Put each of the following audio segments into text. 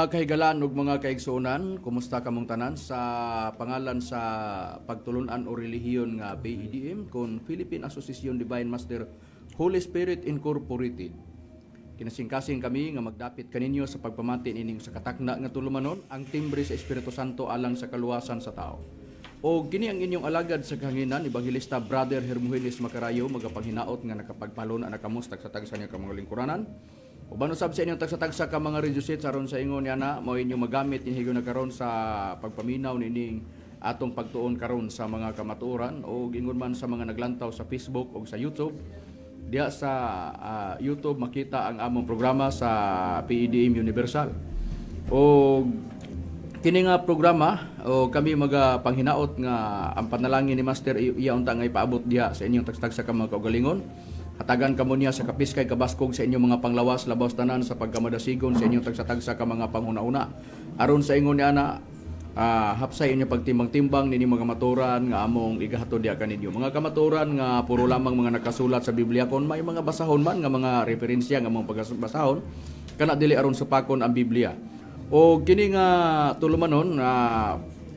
Mga kahigalan ug mga kaigsuonan, kumusta kamong tanan sa pangalan sa pagtulunan o relihiyon nga PEDM kon Philippine Association Divine Master Holy Spirit Incorporated. Kinasingkasing kami nga magdapit kaninyo sa pagpamati ining sa katakna nga tulumanon ang timbre sa Espiritu Santo alang sa kaluwasan sa tao. O kini ang inyong alagad sa kahanginan, Evangelista Brother Hermogenes Macarayo, magapanghinaot nga nakapagpalon ang nakamus tagsa-tagsa niya ka mga lingkuranan. Uban usab sa inyong tagsa-tagsa ka mga reducit aron sa ingon niya na mao inyong magamit inhigo na karon sa pagpaminaw nining atong pagtuon karon sa mga kamatuoran o ingon man sa mga naglantaw sa Facebook o sa YouTube. Diya sa YouTube makita ang among programa sa PEDM Universal. O kini nga programa o kami magapanghinaot nga ang panalangin ni Master iya unta nga ipaabot diya sa inyong tagsa-tagsa ka mga kaugalingon. Hatagan kamo niya sa kapiskay kabaskog sa inyong mga panglawas labaw tanan sa pagkamadasigon sa inyong tagsa-tagsa ka mga panghuna-una. Aron sa ingon niya na hapsay inyo pagtimbang-timbang nini mga kamaturan nga among igahatod diya kaninyo. Mga kamaturan nga puro lamang mga nakasulat sa Biblia kon may mga basahon man nga mga referensya nga mga pagbasahon kana dili aron supakon ang Biblia. O kini nga tulumanon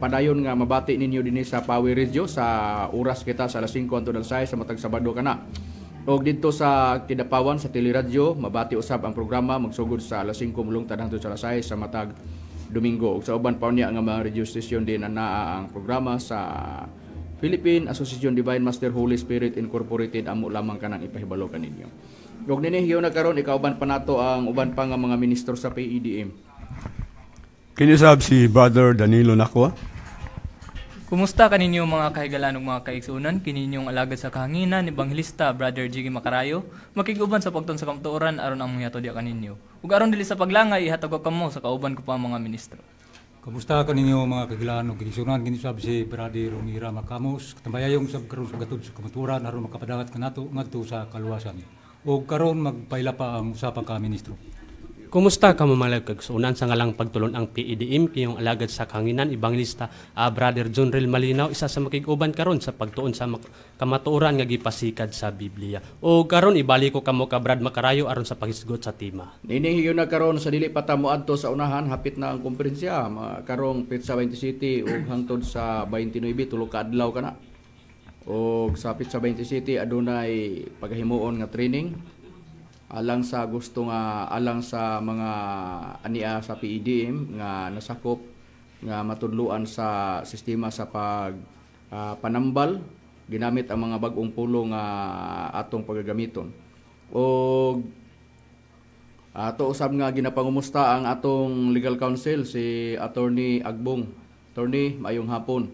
padayon nga mabati ninyo dinhi sa Power Radio sa oras kita sa alas 5 hangtod alas 6 sa matag Sabado kana. O dito sa Kidapawan sa Teleradyo, mabati usab ang programa magsugod sa alas 5 mulungtad hangtod sa alas 6 sa matag Domingo. Ug sa uban pa niya nga mga radio station din naa ang programa sa Philippine Association Divine Master Holy Spirit Incorporated amo lamang kanang ipahibalo kaninyo. Ug ninihiyo na karon ikauban pa nato ang uban pa nga mga ministro sa PEDM. Kinisab si Brother Danilo Nakwa. Kumusta kaninyo mga kahigalan ug mga kaigsuonan? Kininyong alagad sa kahanginan ni Evangelista Brother Jiggy Macarayo, makiguban sa pagton sa kamtuoran aron ang mga diya kaninyo. Ug aron dili sa paglangay ihatag kamo sa kauban ko pa mga ministro. Kumusta kaninyo mga kahigalan ug kaigsuonan? Kinisab si Brother Romira Macamos, katambayayong sab karon sa gatod sa kamtuoran aron makapadagat kanato ngadto sa kaluwasan. Ug karon magpaila pa ang usapang ka ministro. Kumusta ka mga kaigsuonan sa ngalang pagtulon ang PEDM kayong alagad sa kahanginan Evangelista Brother John Rel Malinaw isa sa makiguban karon sa pagtuon sa kamatuoran nga gipasikad sa Biblia. O karon ibalik ko kamo ka Brad Macarayo aron sa paghisgot sa tema. Ninihiyo na karon sa dili pa ta moadto sa unahan hapit na ang komperensya karong Petsa 20 City ug hangtod sa 29 tulo ka adlaw kana. Og sa Petsa 20 City adunay paghimuon nga training alang sa gusto nga alang sa mga ania sa PEDM nga nasakop nga matudluan sa sistema sa panambal ginamit ang mga bag-ong pulo nga atong pagagamiton. O ato usab nga ginapangumusta ang atong legal counsel si Attorney Agbong. Attorney, mayong hapon.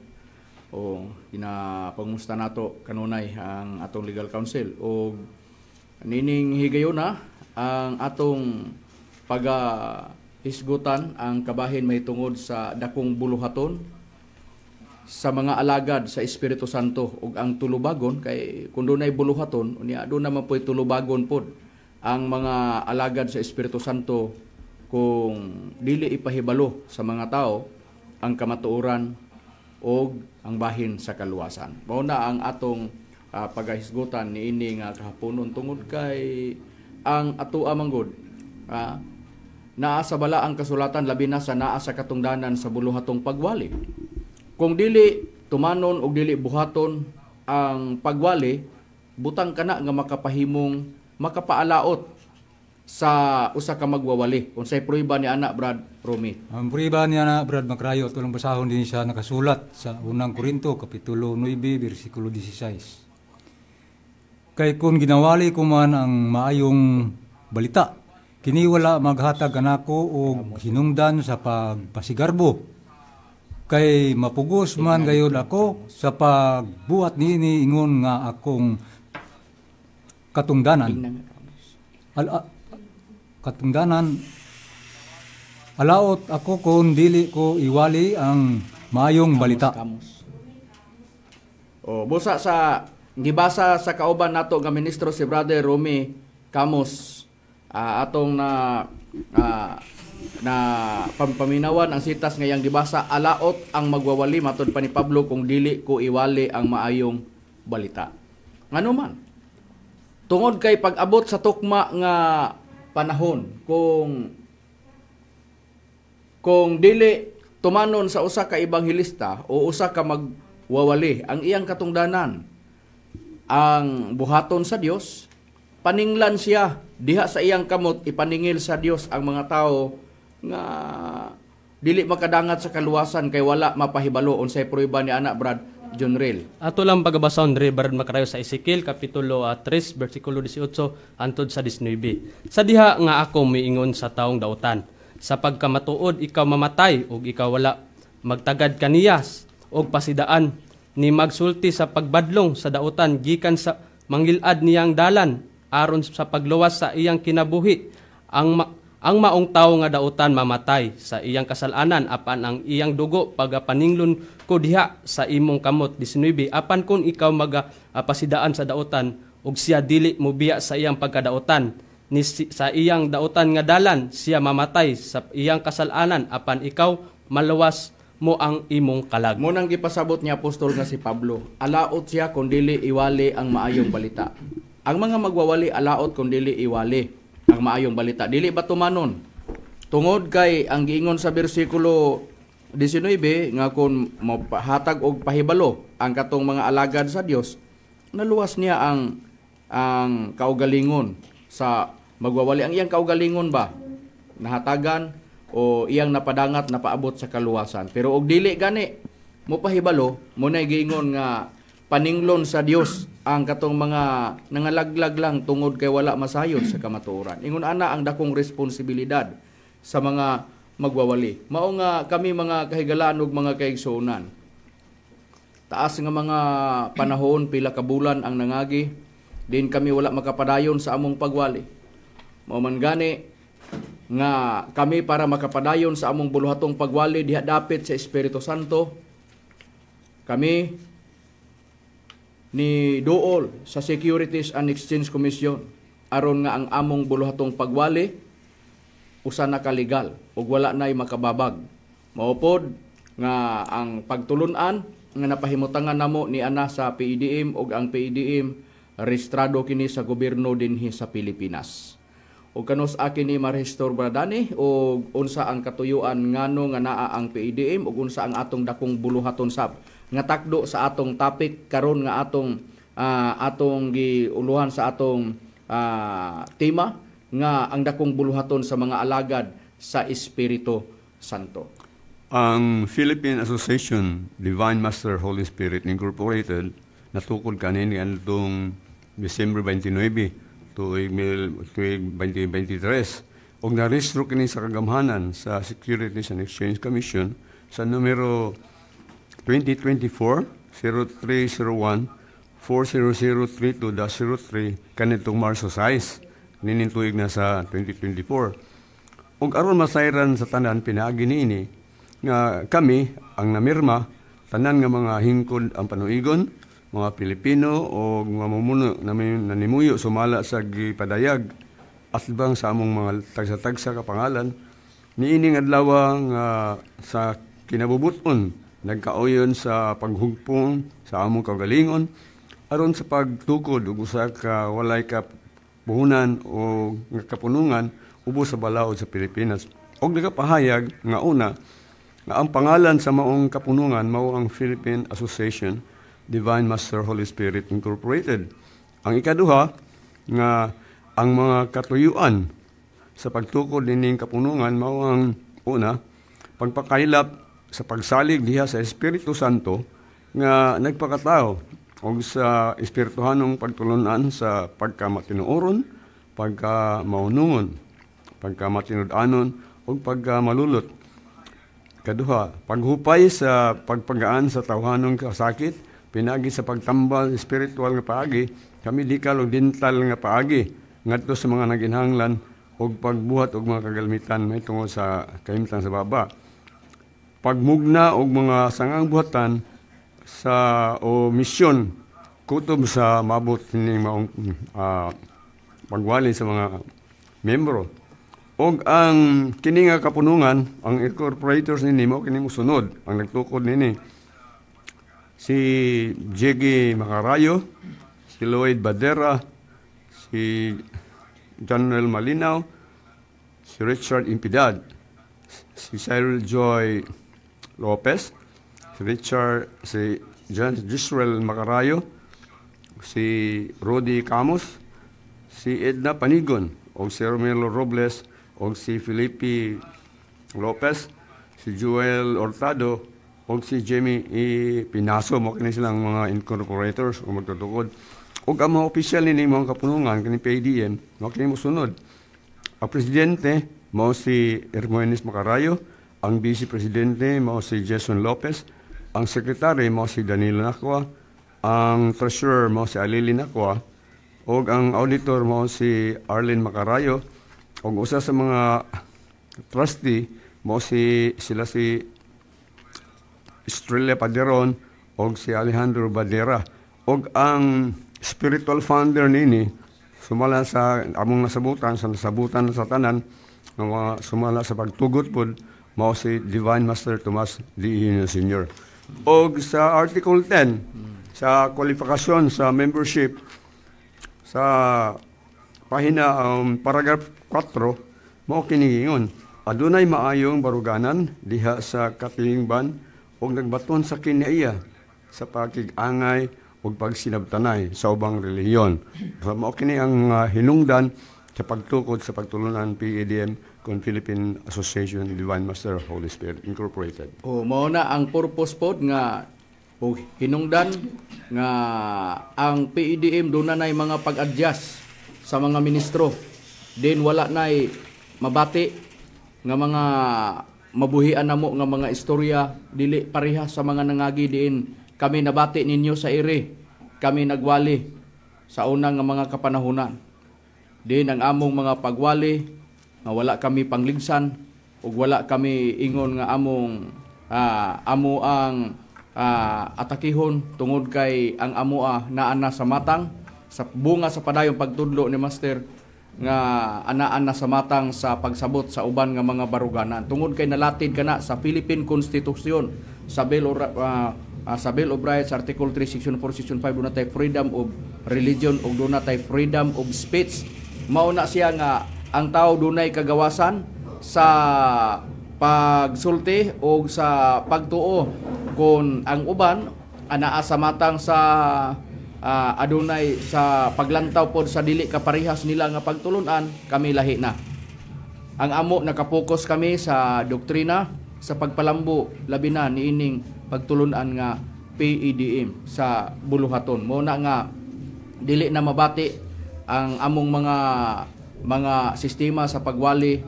O ginapangumusta nato kanunay ang atong legal counsel. O nining higayon na ang atong pagahisgutan ang kabahin may tungod sa dakong buluhaton sa mga alagad sa Espiritu Santo ug ang tulubagon kay kun dunay buluhaton unya do naman po'y tulubagon pod ang mga alagad sa Espiritu Santo kung dili ipahibalo sa mga tao ang kamatuoran ug ang bahin sa kaluwasan. Mao na ang atong pagahisgutan ni ini nga kahaponon tungod kay ang atua manggod naa sa bala ang kasulatan labi na sa naa sa katungdanan sa buluhatong pagwali. Kung dili tumanon og dili buhaton ang pagwali, butang kana nga makapahimong makapaalaot sa usa ka magwawali. Unsay prueba ni ana Brad Romy? Ang prueba ni ana Brad Macarayo tulong basahon din siya nakasulat sa unang Korinto kapitulo 9 bersikulo 16. Kay kung ginawali ko man ang maayong balita, kini wala maghatag kanako og hinungdan sa pagpasigarbo. Kay mapugos man gayud ako sa pagbuhat niini ingon nga akong katungdanan. Katungdanan alaot ako kung dili ko iwali ang maayong balita. O busa sa gibasa sa kauban nato nga ministro si Brother Romy Camus atong na paminawan ang sitas ngayang gibasa alaot ang magwawali matud pa ni Pablo kung dili ko iwali ang maayong balita. Ngano man tungod kay pag-abot sa tukma nga panahon kung kung dili tumanon sa usa ka ebanghelista o usa ka magwawali ang iyang katungdanan ang buhaton sa Dios, paninglan siya diha sa iyang kamot, ipaningil sa Dios ang mga tao nga dili makadangat sa kaluwasan kay wala mapahibalo unsay prueba ni anak Brad John Real. Ato lang pagabasahon diri Brad Macarayo sa Ezekiel kapitulo 3 bersikulo 18 antod sa 19. Sa diha nga ako miingon sa taong dautan, sa pagkamatuod ikaw mamatay ug ikaw wala magtagad kaniyas og pasidaan ni magsulti sa pagbadlong sa dautan gikan sa manggilad niyang dalan aron sa pagluwas sa iyang kinabuhi. Ang maong tawo nga dautan mamatay sa iyang kasalanan apan ang iyang dugo pagapaninglon ko diha sa imong kamot 19 apan kun ikaw pasidaan sa dautan ug siya dili mobiya sa iyang pagkadautan ni sa iyang dautan nga dalan siya mamatay sa iyang kasalanan apan ikaw maluwas mo ang imong kalag. Munang gipasabot ni apostol nga si Pablo, alaot siya kung dili iwali ang maayong balita. Ang mga magwawali alaot kung dili iwali ang maayong balita. Dili ba tumanon? Tungod kay ang giingon sa bersikulo 19 nga kung mahatag og pahibalo ang katong mga alagad sa Dios, naluwas niya ang kaugalingon sa magwawali. Ang iyang kaugalingon ba nahatagan o iyang napadangat napaabot sa kaluwasan. Pero og dili gani mo pahibalo, mo na giingon nga paninglon sa Dios ang katong mga nangalaglag lang tungod kay wala masayod sa kamatuoran. Ingon ana ang dakong responsibilidad sa mga magwawali. Mao nga kami mga kahigalaan ug mga kaigsuonan. Taas nga mga panahon, pila ka bulan ang nangagi, din kami wala makapadayon sa among pagwali. Mao man gani nga kami para makapadayon sa among buluhatong pagwali diha dapit sa Espiritu Santo, kami ni duol sa Securities and Exchange Commission aron nga ang among buluhatong pagwali usa na kalegal ug wala nay makababag. Maupod nga ang pagtulunan nga napahimutangan namo ni ana sa PEDM ug ang PEDM rehistrado kini sa gobyerno dinhi sa Pilipinas. O kanus akin ni marehistro bradani o unsa ang katuyuan ngano nga naa ang PEDM o unsa ang atong dakong buluhaton sab nga takdo sa atong topic karon nga atong giuluhan sa atong tema nga ang dakong buluhaton sa mga alagad sa Espiritu Santo. Ang Philippine Association Divine Master Holy Spirit Incorporated natukod kanini adtong December 29 tuig 2023 og narehistro kini sa kagamhanan sa Securities and Exchange Commission sa numero 2024-0301-40032-03 kanitong Marso 6 nining tuig na sa 2024. Og aron masayran sa tanan pinaagi niini nga kami ang namirma tanan nga mga hingkod ang panuigon, mga Pilipino o mga mumuno namin nanimuyo sumala sa gipadayag at bang sa among mga tagsa-tagsa kapangalan niining adlaw nga sa kinabubuton nagkaoyon sa paghugpong sa among kaugalingon aron sa pagtukod ug usa ka walay ka buhunan o kapunungan ubos sa balaod sa Pilipinas. Og nagapahayag nga una nga ang pangalan sa maong kapunungan mao ang Philippine Association Divine Master Holy Spirit Incorporated. Ang ikaduha nga ang mga katuyuan sa pagtukod nining kapunungan mao ang una pagpakailap sa pagsalig diha sa Espiritu Santo nga nagpakatao og sa espirituhanong pagtulunan sa pagkamatinuoron, pagkamaunungon, pagkamatinud-anon ug pagkamalulot. Kaduha, paghupay sa pagpagaan sa tawhanong kasakit pinagi sa pagtambal spiritual nga paagi, kami dikal og dental nga paagi ngadto sa mga naginhanglan og pagbuhat og mga kagalmitan may tungod sa kahimtang sa baba. Pagmugna og mga sangang buhatan sa o misyon kutob sa mabot ning maong pagwali sa mga membro. Og ang kini nga kapunungan, ang incorporators nini mo kini mosunod, ang nagtukod nini si Jiggy Macarayo, si Lloyd Badera, si John Real Malinaw, si Richard Impidad, si Cyril Joy Lopez, si Gisrel Macarayo, si Rodi Camus, si Edna Panigon, o si Romelo Robles, o si Felipe Lopez, si Joel Hurtado, o si Jamie Pinaso, mo kini silang mga incorporators o magtutukod. O ang mga opisyal ni mga kapunungan, kini PIDM, mo kini musunod. Ang presidente, mo si Hermogenes Macarayo, ang vice presidente, mo si Jason Lopez, ang secretary, mo si Danilo Nacua, ang treasurer, mo si Alili Nacua, o ang auditor, mo si Arlene Macarayo, o usa sa mga trustee, mo sila si Estrella Paderon, o si Alejandro Badera, o ang spiritual founder nini, sumala sa among nasabutan sa tanan, mga sumala sa pagtugot po, mo si Divine Master Tomas D. Hino Sr. O sa Article 10, sa kwalifikasyon sa membership, sa pahina paragraph 4, mo kinigingon, adunay maayong baruganan diha sa katilingban o nagbaton sa kinaiya sa pagkigangay o pagsinabtanay sa ubang relihiyon. So, mo kini ang hinungdan sa pagtukod sa pagtulunan PADM kung Philippine Association Divine Master Holy Spirit Incorporated. O mao na ang purpose pod nga o hinungdan nga ang PADM do na nay mga pag-adjust sa mga ministro. Then wala nay mabati nga mga mabuhian namo nga mga istorya dili pareha sa mga nangagi diin kami nabati ninyo sa ire. Kami nagwali sa unang nga mga kapanahunan. Din ang among mga pagwali nga wala kami pangligsan ug wala kami ingon nga amo ang atakihon tungod kay ang amoa naana sa matang sa bunga sa padayong pagtudlo ni Master nga anaan na sa matang sa pagsabot sa uban nga mga baruganan tungod kay nalatid kana sa Philippine Constitution sa Bill of Rights Article 3 Section 4 Section 5 doon tay freedom of religion ug doon tay freedom of speech. Mao na siya nga ang tao dunay kagawasan sa pagsulti o sa pagtuo kung ang uban anaa sa matang sa adunay sa paglantaw pod sa dili kaparehas nila nga pagtulunan, kami lahi na. Ang amo nakapokus kami sa doktrina sa pagpalambo labi na niining pagtulunan nga PADM sa buluhaton. Mo na nga dili na mabati ang among mga sistema sa pagwali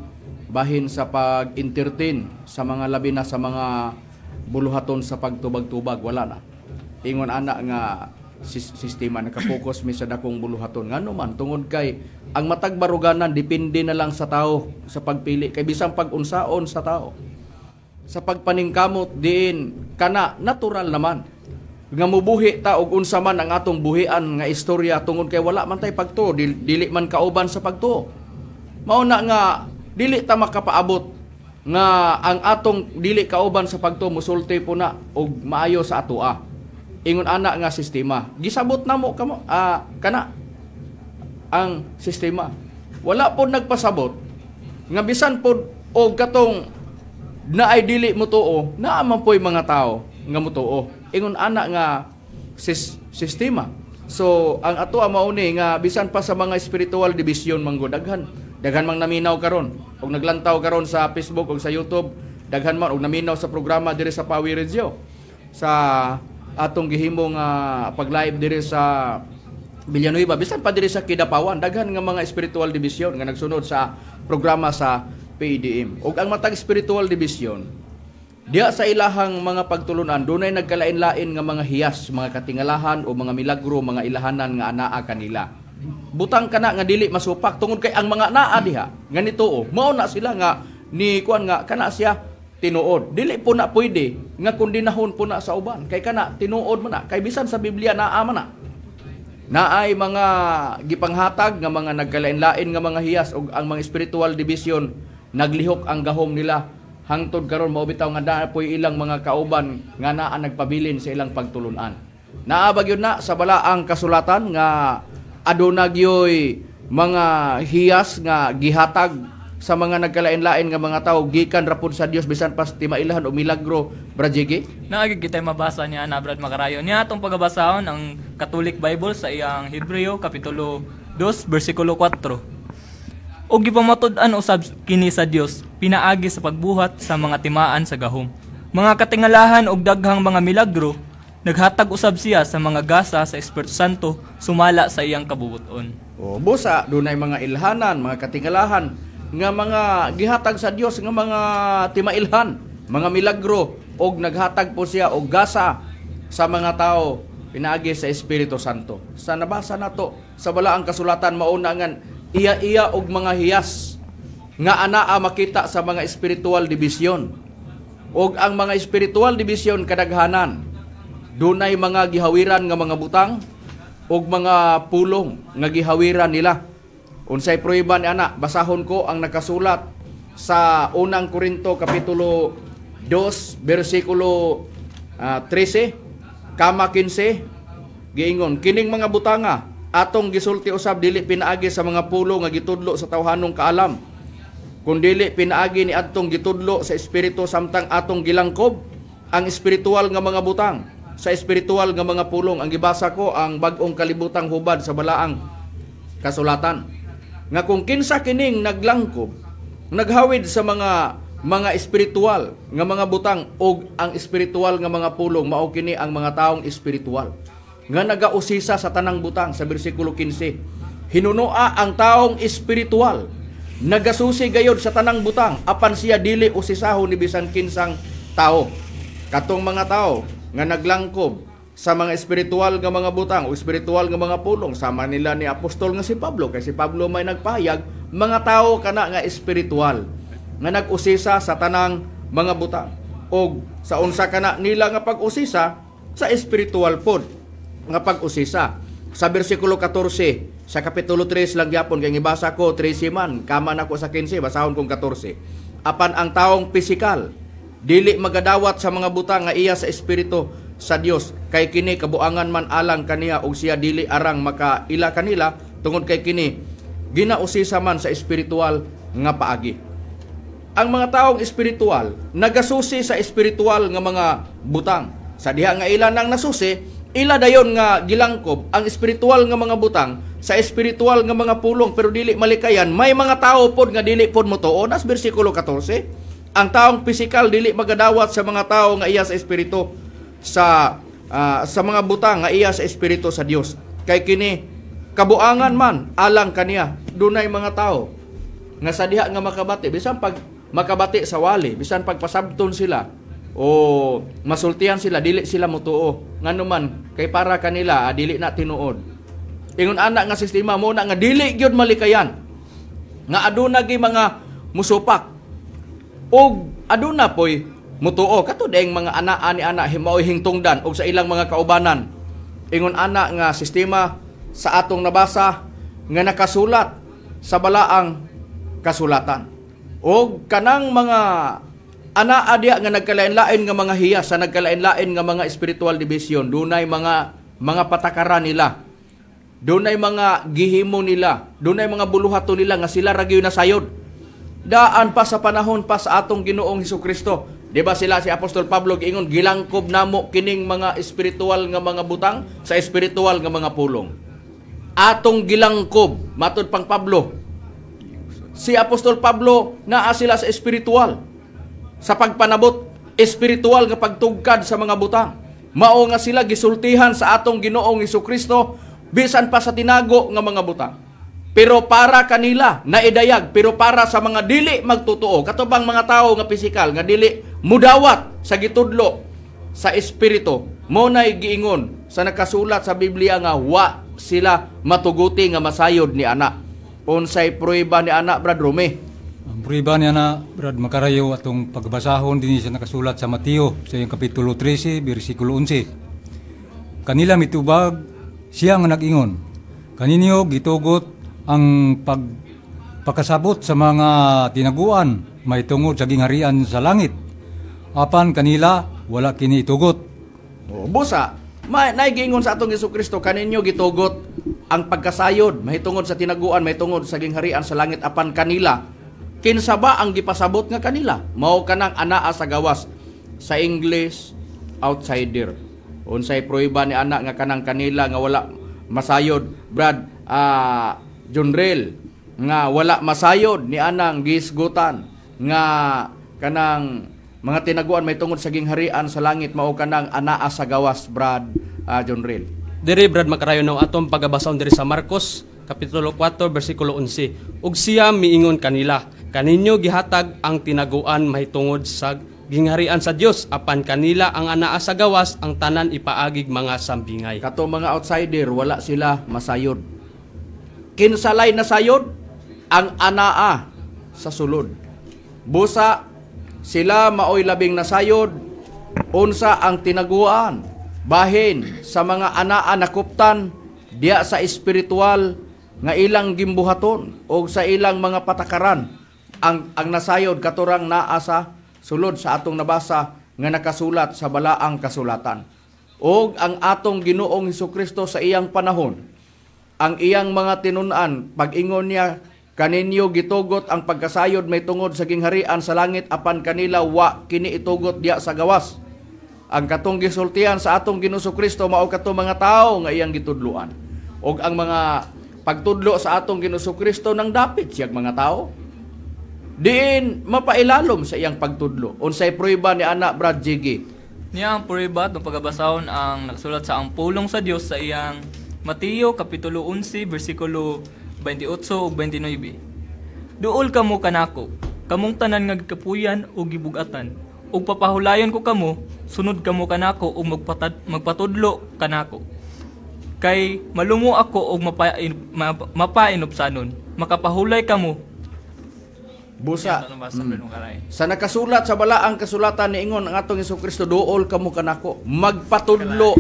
bahin sa pag-entertain sa mga labi na sa mga buluhaton sa pagtubag-tubag, wala na. Ingon ana nga sistema nakapokus mi sa dakong buluhaton ngano man tungod kay ang matag baruganan depende na lang sa tao sa pagpili kay bisang pag-unsaon sa tao sa pagpaningkamot diin kana natural naman nga mubuhi ta og unsa man ang atong buhian nga istorya tungod kay wala man tay pagtuo dili man kauban sa pagtuo. Mao na nga dili ta makapaabot nga ang atong dili kauban sa pagtuo musulti po na og maayo sa atoa. Ingon ana nga sistema. Gisabot namo kamo kana ang sistema. Wala pod nagpasabot nga bisan pod og katong naay dili mutuo, naa man po'y mga tao nga mutuo. Ingon ana nga sistema. So ang ato mauni nga bisan pa sa mga spiritual division manggo daghan mang naminaw karon og naglantaw karon sa Facebook ug sa YouTube, daghan man og naminaw sa programa diri sa Pawi Radio sa atong gihimo nga pag-live diri sa Villanueva bisan pa diri sa Kidapawan, daghan nga mga spiritual division nga nagsunod sa programa sa PADM. Og ang matag spiritual division diya sa ilahang mga pagtulunan dunay nagkalain-lain nga mga hiyas, mga katingalahan o mga milagro, mga ilahanan nga anaa kanila. Butang kana nga dili masupak tungod kay ang mga naa diha ganito mao na sila nga ni kuan nga kana siya tinuod. Dili po na pwede nga kundinahon po na sa uban kay kana tinuod man na kay bisan sa Biblia naa man na. Naay mga gipanghatag nga mga nagkalain-lain nga mga hiyas ug ang mga spiritual division naglihok ang gahom nila hangtod karon mao bitaw nga daapoy ilang mga kauban nga naa nagpabilin sa ilang pagtulunan. Naa ba gyud na sa balaang kasulatan nga aduna gyoy mga hiyas nga gihatag sa mga nagkalain-lain nga mga tao gikan rapod sa Dios bisan pa timailahan o milagro, Brad Jiggy? Naagig kita mabasa niya na Brad Macarayo. Niya atong pagabasahon ang Catholic Bible sa iyang Hebreo kapitulo 2 bersikulo 4. Og gipamatud-an usab kini sa Dios pinaagi sa pagbuhat sa mga timaan sa gahom. Mga katingalahan og daghang mga milagro naghatag usab siya sa mga gasa sa Espiritu Santo sumala sa iyang kabubuton. O busa dunay mga ilhanan, mga katingalahan nga mga gihatag sa Dios nga mga timailhan, mga milagro og naghatag po siya og gasa sa mga tao pinaagi sa Espiritu Santo. Sa nabasa nato sa balaang kasulatan mauna nga iya-iya og mga hiyas nga anaa makita sa mga spiritual division. Og ang mga spiritual division kadaghanan dunay mga gihawiran nga mga butang og mga pulong nga gihawiran nila. Unsay prueba ni ana, basahon ko ang nakasulat sa unang Korinto kapitulo 2 bersikulo 13 kama 15 giingon, kining mga butanga atong gisulti usab dili pinaagi sa mga pulo nga gitudlo sa tawhanong kaalam, kundili pinaagi ni adtong gitudlo sa espiritu samtang atong gilangkob ang espiritual nga mga butang sa espiritual nga mga pulong. Ang gibasa ko ang bag-ong kalibutang hubad sa balaang kasulatan nga kung kinsa kining naglangkob naghawid sa mga espiritual nga mga butang og ang espiritual nga mga pulong, mao kini ang mga taong espiritual nga nagausisa sa tanang butang. Sa bersikulo 15, hinunua ang taong espiritual nagasusi gayod sa tanang butang apan siya dili usisahon ni bisan kinsang tao. Katong mga tao nga naglangkob sa mga espiritual nga mga butang o espiritual nga mga pulong, sama nila ni apostol nga si Pablo, kay si Pablo may nagpahayag mga tao kana nga espiritual nga nag-usisa sa tanang mga butang, og sa unsa kana nila nga pag-usisa sa espiritual pod nga pag-usisa. Sa bersikulo 14 sa kapitulo 3 lang gyapon, kay gibasa ko 13 man, kama nako sa 15, basahon kong 14. Apan ang taong pisikal dili magadawat sa mga butang nga iya sa espiritu sa Dios, kay kini kabuangan man alang kaniya og siya dili arang makaila kanila tungod kay kini ginausisa man sa espiritual nga paagi. Ang mga taong espiritual nagasusi sa espiritual nga mga butang. Sa diha nga ila nang nasusi, ila dayon nga gilangkob ang espiritual nga mga butang sa espiritual nga mga pulong, pero dili malikayan. May mga tao pod nga dili pod motuo. Nas bersikulo 14, ang taong pisikal dili magadawat sa mga tao nga iya sa espiritu sa mga butang nga iya sa espiritu sa Dios, kay kini kabuangan man alang kaniya. Dunay mga tao nga sa diha nga makabati, bisan pag makabati sa wali, bisan pagpasabton sila o masultihan sila, dili sila motuo. Ngano man kay para kanila dili na tinuod. Ingon ana nga sistema mo na nga dili gyud malikayan nga aduna gi mga musupak og aduna poy mutuo katud ang mga anaa ni ana himaoy hingtungdan og sa ilang mga kaubanan. Ingon ana nga sistema sa atong nabasa nga nakasulat sa balaang kasulatan. Og kanang mga anaa diha nga nagkalain-lain nga mga hiyas, sa nagkalain-lain nga mga spiritual division, dunay mga patakaran nila, dunay mga gihimo nila, dunay mga buluhato nila nga sila ra gyud nasayod. Daan pa sa panahon pa sa atong Ginoong Hesukristo. Di ba sila si Apostol Pablo giingon, gilangkob namo kining mga espiritual nga mga butang sa espiritual nga mga pulong. Atong gilangkob, matud pang Pablo. Si Apostol Pablo naa sila sa espiritual. Sa pagpanabot, espiritual nga pagtugkad sa mga butang. Mao nga sila gisultihan sa atong Ginoong Hesukristo bisan pa sa tinago nga mga butang. Pero para kanila naidayag, pero para sa mga dili magtutuo, katubang mga tao nga pisikal nga dili mudawat sa gitudlo sa espiritu, mo nay giingon sa nakasulat sa Biblia nga wa sila matuguti nga masayod ni ana. Unsay prueba ni ana, Brad Rome? Ang prueba niya na, Brad Macarayo, atong pagbasahon din siya nakasulat sa Mateo sa iyong kapitulo 13 bersikulo 11. Kanila mitubag siya nga nag-ingon, kaninyo gitugot ang pagkasabot sa mga tinaguan may tungod sa gingharian sa langit. Apan kanila wala kini itugot. Busa, naigingon sa atong Hesukristo, kaninyo gitugot ang pagkasayod mahitungod sa tinaguan, mahitungod sa gingharian sa langit, apan kanila Kinsa ba ang gipasabot nga kanila? Mao kanang anaa sa gawas. Sa English, outsider. Unsay prueba ni ana nga kanang kanila nga wala masayod, Brad Junril, nga wala masayod ni anang gisgutan nga kanang mga tinaguan may tungod sa gingharian sa langit, mao kanang anaa sa gawas, Brad Junril. Diri Brad Macarayo no atong pagabasahon diri sa Marcos kapitulo 4 bersikulo 11. Ug siya miingon kanila, kaninyo gihatag ang tinaguan mahitungod sa gingharian sa Dios, apan kanila ang anaa sa gawas, ang tanan ipaagig mga sambingay. Kato mga outsider, wala sila masayod. Kinsalay na sayod ang anaa sa sulod. Busa sila maoy labing nasayod, unsa ang tinaguan bahin sa mga anaa nakuptan diya sa espiritual nga ilang gimbuhaton o sa ilang mga patakaran. Ang nasayod katurang naa sa sulod sa atong nabasa nga nakasulat sa balaang kasulatan. Og ang atong Ginoong Hesukristo sa iyang panahon, ang iyang mga tinun-an, pag-ingon niya, kaninyo gitugot ang pagkasayod may tungod sa gingharian sa langit, apan kanila wa kini itugot diya sa gawas. Ang katong gisultihan sa atong Ginoong Hesukristo mao katong mga tao nga iyang gitudloan. Og ang mga pagtudlo sa atong Ginoong Hesukristo nang dapit siyang mga tao, diin mapailalom sa iyang pagtudlo. Unsay prueba ni ana, Brad Jiggy? Niya ang prueba itong pagabasahon ang nakasulat sa ang pulong sa Dios sa iyang Mateo kapitulo 11 bersikulo 28 ug 29. Duol kamo kanako, kamong tanan nga gikapuyan o gibugatan, ug papahulayon ko kamo, sunod kamo kanako ug magpatudlo kanako. Kay malumo ako og mapainupsanon, makapahulay kamo. Busa. Sa nakasulat sa balaang kasulatan niingon ang atong Hesukristo, duol kamo kanako, magpatudlo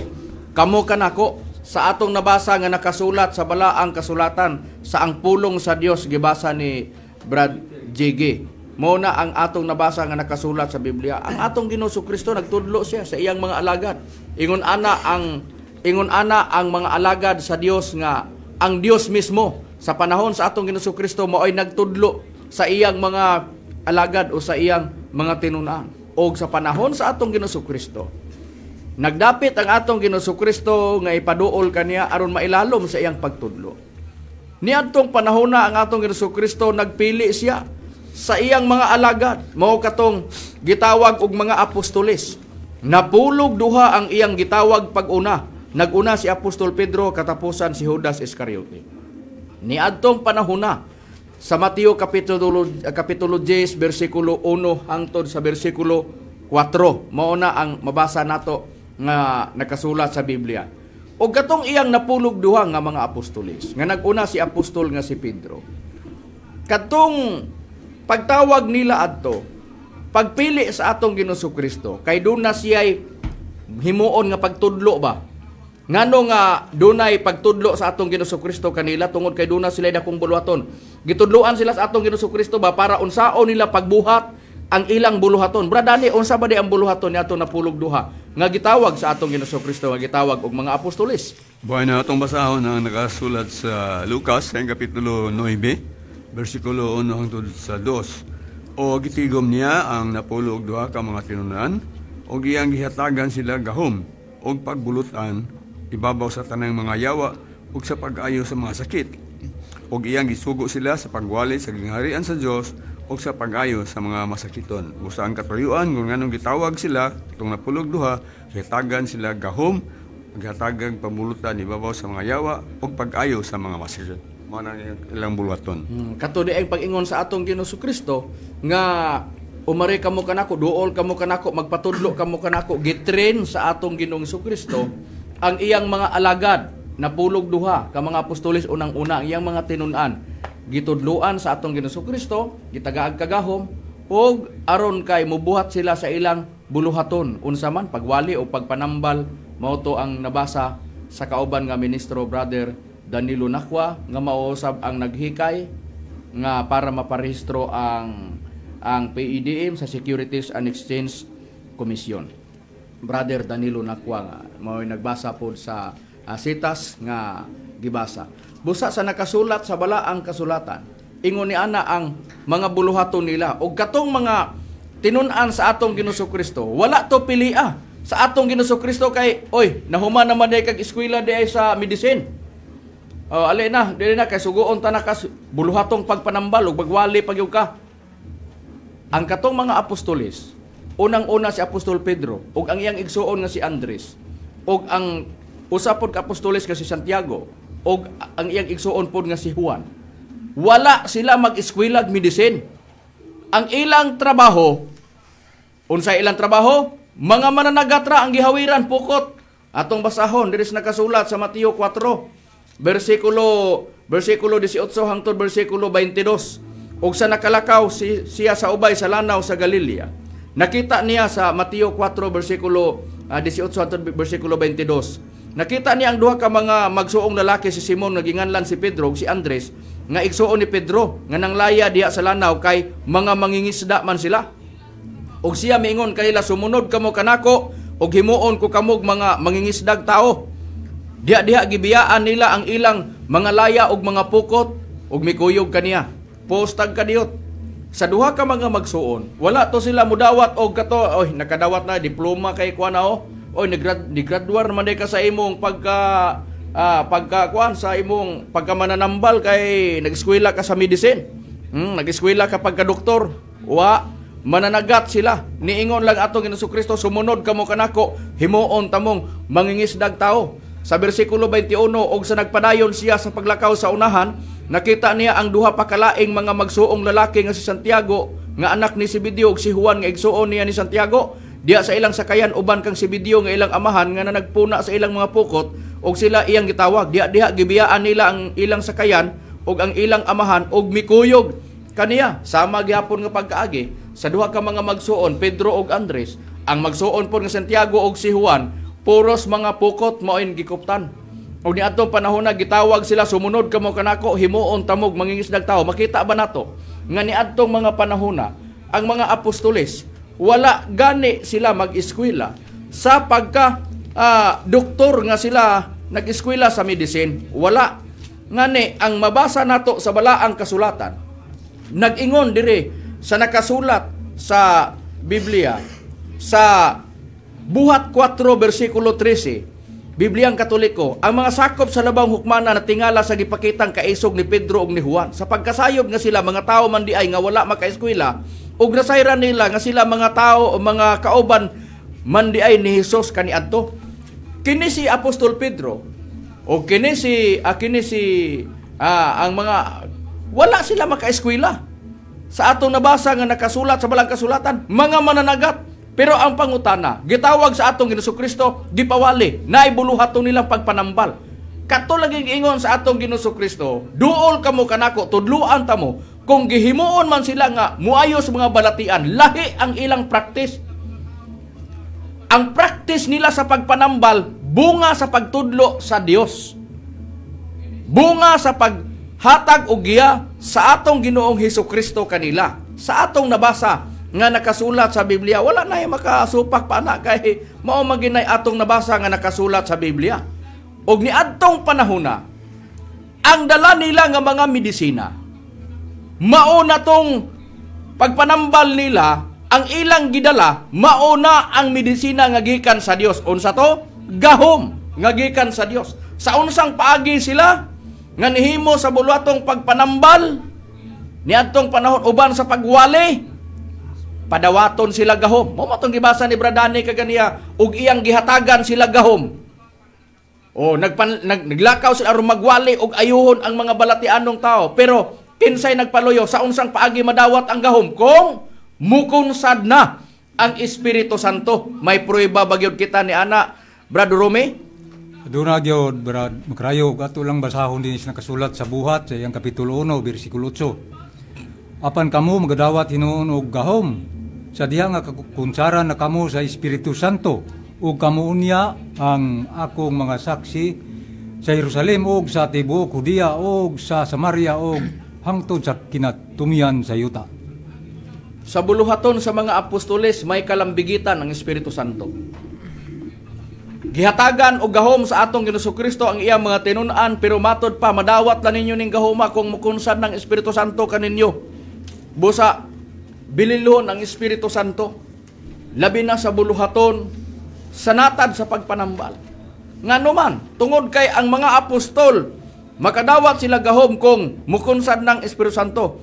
kamo kanako. Sa atong nabasa nga nakasulat sa balaang kasulatan sa ang pulong sa Dios, gibasa ni Brad JG. Mao na ang atong nabasa nga nakasulat sa Biblia. Ang atong Ginoong Hesukristo nagtudlo siya sa iyang mga alagad. Ingon ana ang mga alagad sa Dios nga ang Dios mismo sa panahon sa atong Ginoong Hesukristo mao ay nagtudlo sa iyang mga alagad o sa iyang mga tinunan. O sa panahon sa atong Ginoong Hesukristo, nagdapit ang atong Ginoong Hesukristo nga ipaduol kaniya aron mailalom sa iyang pagtudlo. Niadtong panahon na ang atong Ginoong Hesukristo nagpili siya sa iyang mga alagad, mao katong gitawag og mga apostoles. Napulog duha ang iyang gitawag pag-una. Nag-una si Apostol Pedro, katapusan si Judas Iscariote. Niadtong panahon na sa Mateo kapitulo 10 bersikulo 1 hangtod sa bersikulo 4, mao na ang mabasa nato nga nakasulat sa Biblia. O katong iyang napulog duha nga mga apostoles, nga nag-una si apostol nga si Pedro. Katong pagtawag nila adto, pagpili sa atong Ginoong Hesukristo, kay doon na siya'y himuon nga pagtudlo ba? Ngano nga dunay pagtudlo sa atong Ginoong Hesukristo kanila tungod kay doon na sila dakong buluhaton. Gitudloan sila sa atong Ginoong Hesukristo ba para unsaon nila pagbuhat ang ilang buluhaton. Bradani, unsa ba di ang buluhaton ni atong napulog duha nga gitawag sa atong Ginoong Hesukristo nga gitawag og mga apostoles? Buhay na itong basahon ang nakasulat sa Lucas, ang kapitulo 9, versikulo 1 hangtod sa 2. O gitigom niya ang napulog duha ka mga tinunan, o giyang gihatagan sila gahom, o pagbulutan, ibabaw sa tanang mga yawa, o sa pag-ayo sa mga sakit. O iyang gisugo sila sa pagwali sa gingharian sa Dios, o sa pag-ayo sa mga masakiton. Busa ang katuyuan, kung anong gitawag sila, itong napulog duha, gihatagan sila gahom, gihatagan pamulutan, ibabaw sa mga yawa, o pag-ayo sa mga masakit. Mana ilang buluhaton. Kato di ang pag-ingon sa atong Ginoong Hesukristo nga umari kamo kanako, duol kamo kanako, magpatudlo kamo kanako, gitrain sa atong Ginoong Hesukristo ang iyang mga alagad napulog duha ka mga apostoles unang-una, ang iyang mga tinunan gitudloan sa atong Ginoong Hesukristo, gitagaag kagahom, og aron kay mubuhat sila sa ilang buluhaton unsa man pagwali o pagpanambal. Mao to ang nabasa sa kauban nga ministro, Brother Danilo Nakwa, nga mausab ang naghikay nga para maparehistro ang PEDM sa Securities and Exchange Commission. Brother Danilo Nakwa nga mao nagbasa pod sa sitas nga gibasa. Busa sa nakasulat sa balaang kasulatan ingon ni ana ang mga buluhaton nila. O katong mga tinun-an sa atong Ginoong Kristo, wala to pilia sa atong Ginoong Kristo kay, oy, nahuman naman day kag eskwela day sa medicine. Ali na, dili na kay suguon ta na ka buluhatong pagpanambal ug bagwali pagyud ka. Ang katong mga apostoles, unang-una si Apostol Pedro ug ang iyang igsuon nga si Andres ug ang usapod ka apostoles nga si Santiago ug ang iyang igsuon pod nga si Juan. Wala sila mag-eskwela og medicine. Ang ilang trabaho, unsay ilang trabaho? Mga mananagatra ang gihawiran pukot. Atong basahon diri sa nakasulat sa Mateo 4, versikulo 18 hangtod versikulo 22. Ug sa nakalakaw siya sa ubay sa lanaw sa Galilea. Nakita niya sa Mateo 4 versikulo 18 hangtod versikulo 22. Nakita niya ang duha ka mga magsuong lalaki, si Simon nga ginganlan si Pedro ug si Andres, nga igsuon ni Pedro nga nanglaya diha sa lanaw kay mga mangingisda man sila. Ug siya miingon kanila, sumunod kamo kanako ug himuon ko kamog mga mangingisdag tao. Diha gibiyaan nila ang ilang mga laya ug mga pukot ug mikuyog kaniya. Postag kadiyot. Sa duha ka mga magsuon, wala to sila mudawat og kato, oy nakadawat na diploma kay kuan na oy nigraduar man ka sa imong pagkakuan sa imong pagkamananambal kay nag-eskwela ka sa medicine. Nag-eskwela ka pagka-doktor. Wa mananagat sila. Niingon lang atong Ginoong Kristo, sumunod kamo kanako, himuon tamong mangingisdag tao. Sa bersikulo 21, og sa nagpadayon siya sa paglakaw sa unahan, nakita niya ang duha pa kalaing mga magsuong lalaki nga si Santiago, nga anak ni Zebedeo, ug si Juan nga igsuon niya ni Santiago. Diya sa ilang sakayan uban kang Zebedeo nga ilang amahan nga nagpuna sa ilang mga pukot, ug sila iyang gitawag. Diha gibiyaan nila ang ilang sakayan ug ang ilang amahan ug mikuyog kaniya. Sama gihapon nga pagkaagi sa duha ka mga magsuon, Pedro ug Andres. Ang magsuon po nga Santiago ug si Juan, puros mga pukot mao'y gikuptan. Ug niadtong panahon na gitawag sila, sumunod kamo kanako, himuon tamog mangingisdag tao. Makita ba nato nga niadtong mga panahon na ang mga apostoles wala gani sila mag-eskwela sa pagka doktor nga sila nag-eskwela sa medicine. Wala ngani ang mabasa nato sa balaang kasulatan. Nag-ingon dire sa nakasulat sa Biblia sa Buhat 4 versikulo 13, Bibliang Katoliko, ang mga sakop sa labang hukmana na tingala sa gipakitang kaisog ni Pedro ug ni Juan. Sa pagkasayod nga sila mga tao man di ay nga wala makaeskwela, ug nasayran nila nga sila mga tao o mga kauban man di ay ni Hesus kaniadto. Kini si Apostol Pedro o kini si ang mga wala sila makaeskwela. Sa atong nabasa nga nakasulat sa balang kasulatan, mga mananagat. Pero ang pangutana, gitawag sa atong Ginoong Kristo, gipawali, naibuluhaton nilang pagpanambal. Kato laging ingon sa atong Ginoong Kristo, duol kamo kanako, tudluan tamo, kung gihimuon man sila nga muayos mga balatian, lahi ang ilang practice. Ang practice nila sa pagpanambal, bunga sa pagtudlo sa Dios. Bunga sa paghatag og giya sa atong Ginoong Hesukristo kanila. Sa atong nabasa nga nakasulat sa Biblia, wala na yung makasupak pa na kay mao maginay atong nabasa nga nakasulat sa Biblia. Og niadtong panahon na, ang dala nila nga mga medisina, mauna tong pagpanambal nila, ang ilang gidala, mauna ang medisina nga gikan sa Dios. Unsa to? Gahom nga gikan sa Dios. Sa unsang paagi sila nga nihimo sa bulwatong pagpanambal, niadtong panahon uban sa pagwali, padawaton sila gahom. Mo matong gibasa ni Bradani kaganiya, ug iyang gihatagan sila gahom. O naglakaw sila aron magwali ug ayuhon ang mga balatianong tao. Pero kinsay nagpaluyo sa unsang paagi madawat ang gahom? Kung mukunsad na ang Espiritu Santo. May prueba bagyod kita ni ana, Brad Rome? Doon na gyud, Brad Makrayo, ato lang basahon din sa nakasulat sa Buhat sa iyang kapitulo 1 bersikulo 8. Apan kamo magadawat hinuon og gahom sa diha nga kunsara na kamo sa Espiritu Santo, ug kamo unya ang akong mga saksi sa Jerusalem ug sa tibuok Judea ug sa Samaria ug hangtod sa kinatumian sa yuta. Sa buluhaton sa mga apostoles may kalambigitan ang Espiritu Santo. Gihatagan og gahom sa atong Ginoong Kristo ang iyang mga tinun-an, pero matod pa madawat la ninyo ning gahoma kung mukunsad ng Espiritu Santo kaninyo. Busa bililhon ang Espiritu Santo, labi na sa buluhaton, sa natad sa pagpanambal. Ngano man, tungod kay ang mga apostol, makadawat sila gahom kung mukunsad ng Espiritu Santo.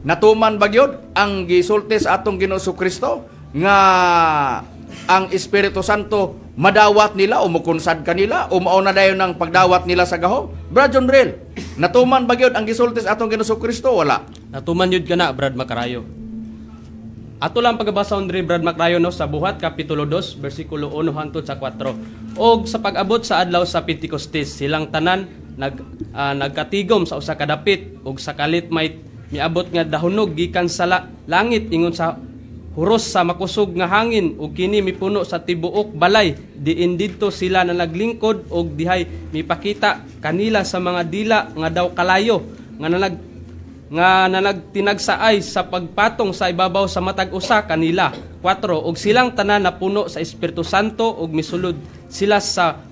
Natuman bagyod ang gisulti sa atong Ginoong Kristo nga ang Espiritu Santo madawat nila o mukunsad kanila o mauna dayon ng pagdawat nila sa gahom. Brad John Rel, natuman bagyod ang gisulti sa atong Ginoong Kristo? Wala. Natuman yun ka na, Brad Macarayo. Ato lang pagbasa ni Brad Macarayo no, sa Buhat, Kapitulo 2, versikulo 1 hangtod sa 4. Og sa pag-abot sa adlaw sa Pentecostes, silang tanan nagkatigom sa usa ka dapit, og sa kalit may miabot nga dahunog gikan sa langit ingon sa huros sa makusog nga hangin, ug kini mipuno sa tibuok balay, diin didto sila na naglingkod, og dihay mipakita kanila sa mga dila nga daw kalayo nga nagtinagsaay sa pagpatong sa ibabaw sa matag usa kanila. 4. Og silang tanan napuno sa Espiritu Santo, og misulod sila sa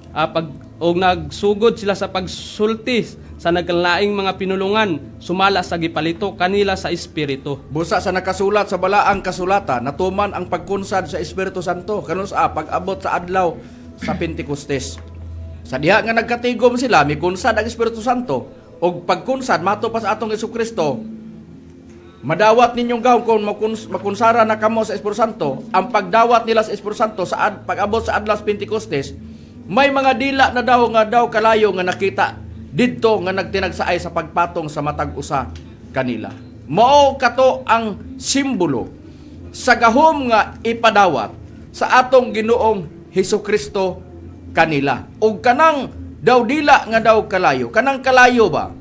nagsugod sila sa pagsulti sa nagkalaing mga pinulungan, sumala sa gipalito kanila sa Espiritu. Busa sa nakasulat sa balaang kasulatan, natuman ang pagkunsad sa Espiritu Santo kanon sa pag-abot sa adlaw sa Pentecostes. Sa diha nga nagkatigom sila, mikunsad ang Espiritu Santo. Og pagkunsad mato pa sa atong Jesucristo, madawat ninyong gahom kung makunsara na kamo sa Espiritu Santo. Ang pagdawat nila sa Espiritu Santo sa pag-abot sa adlaw sa Pentecostes, may mga dila na daw kalayo nga nakita didto nga nagtinagsaay sa pagpatong sa matag usa kanila. Mao kato ang simbolo sa gahom nga ipadawat sa atong Ginoong Hesukristo kanila. Og kanang daw dila nga daw kalayo, kanang kalayo ba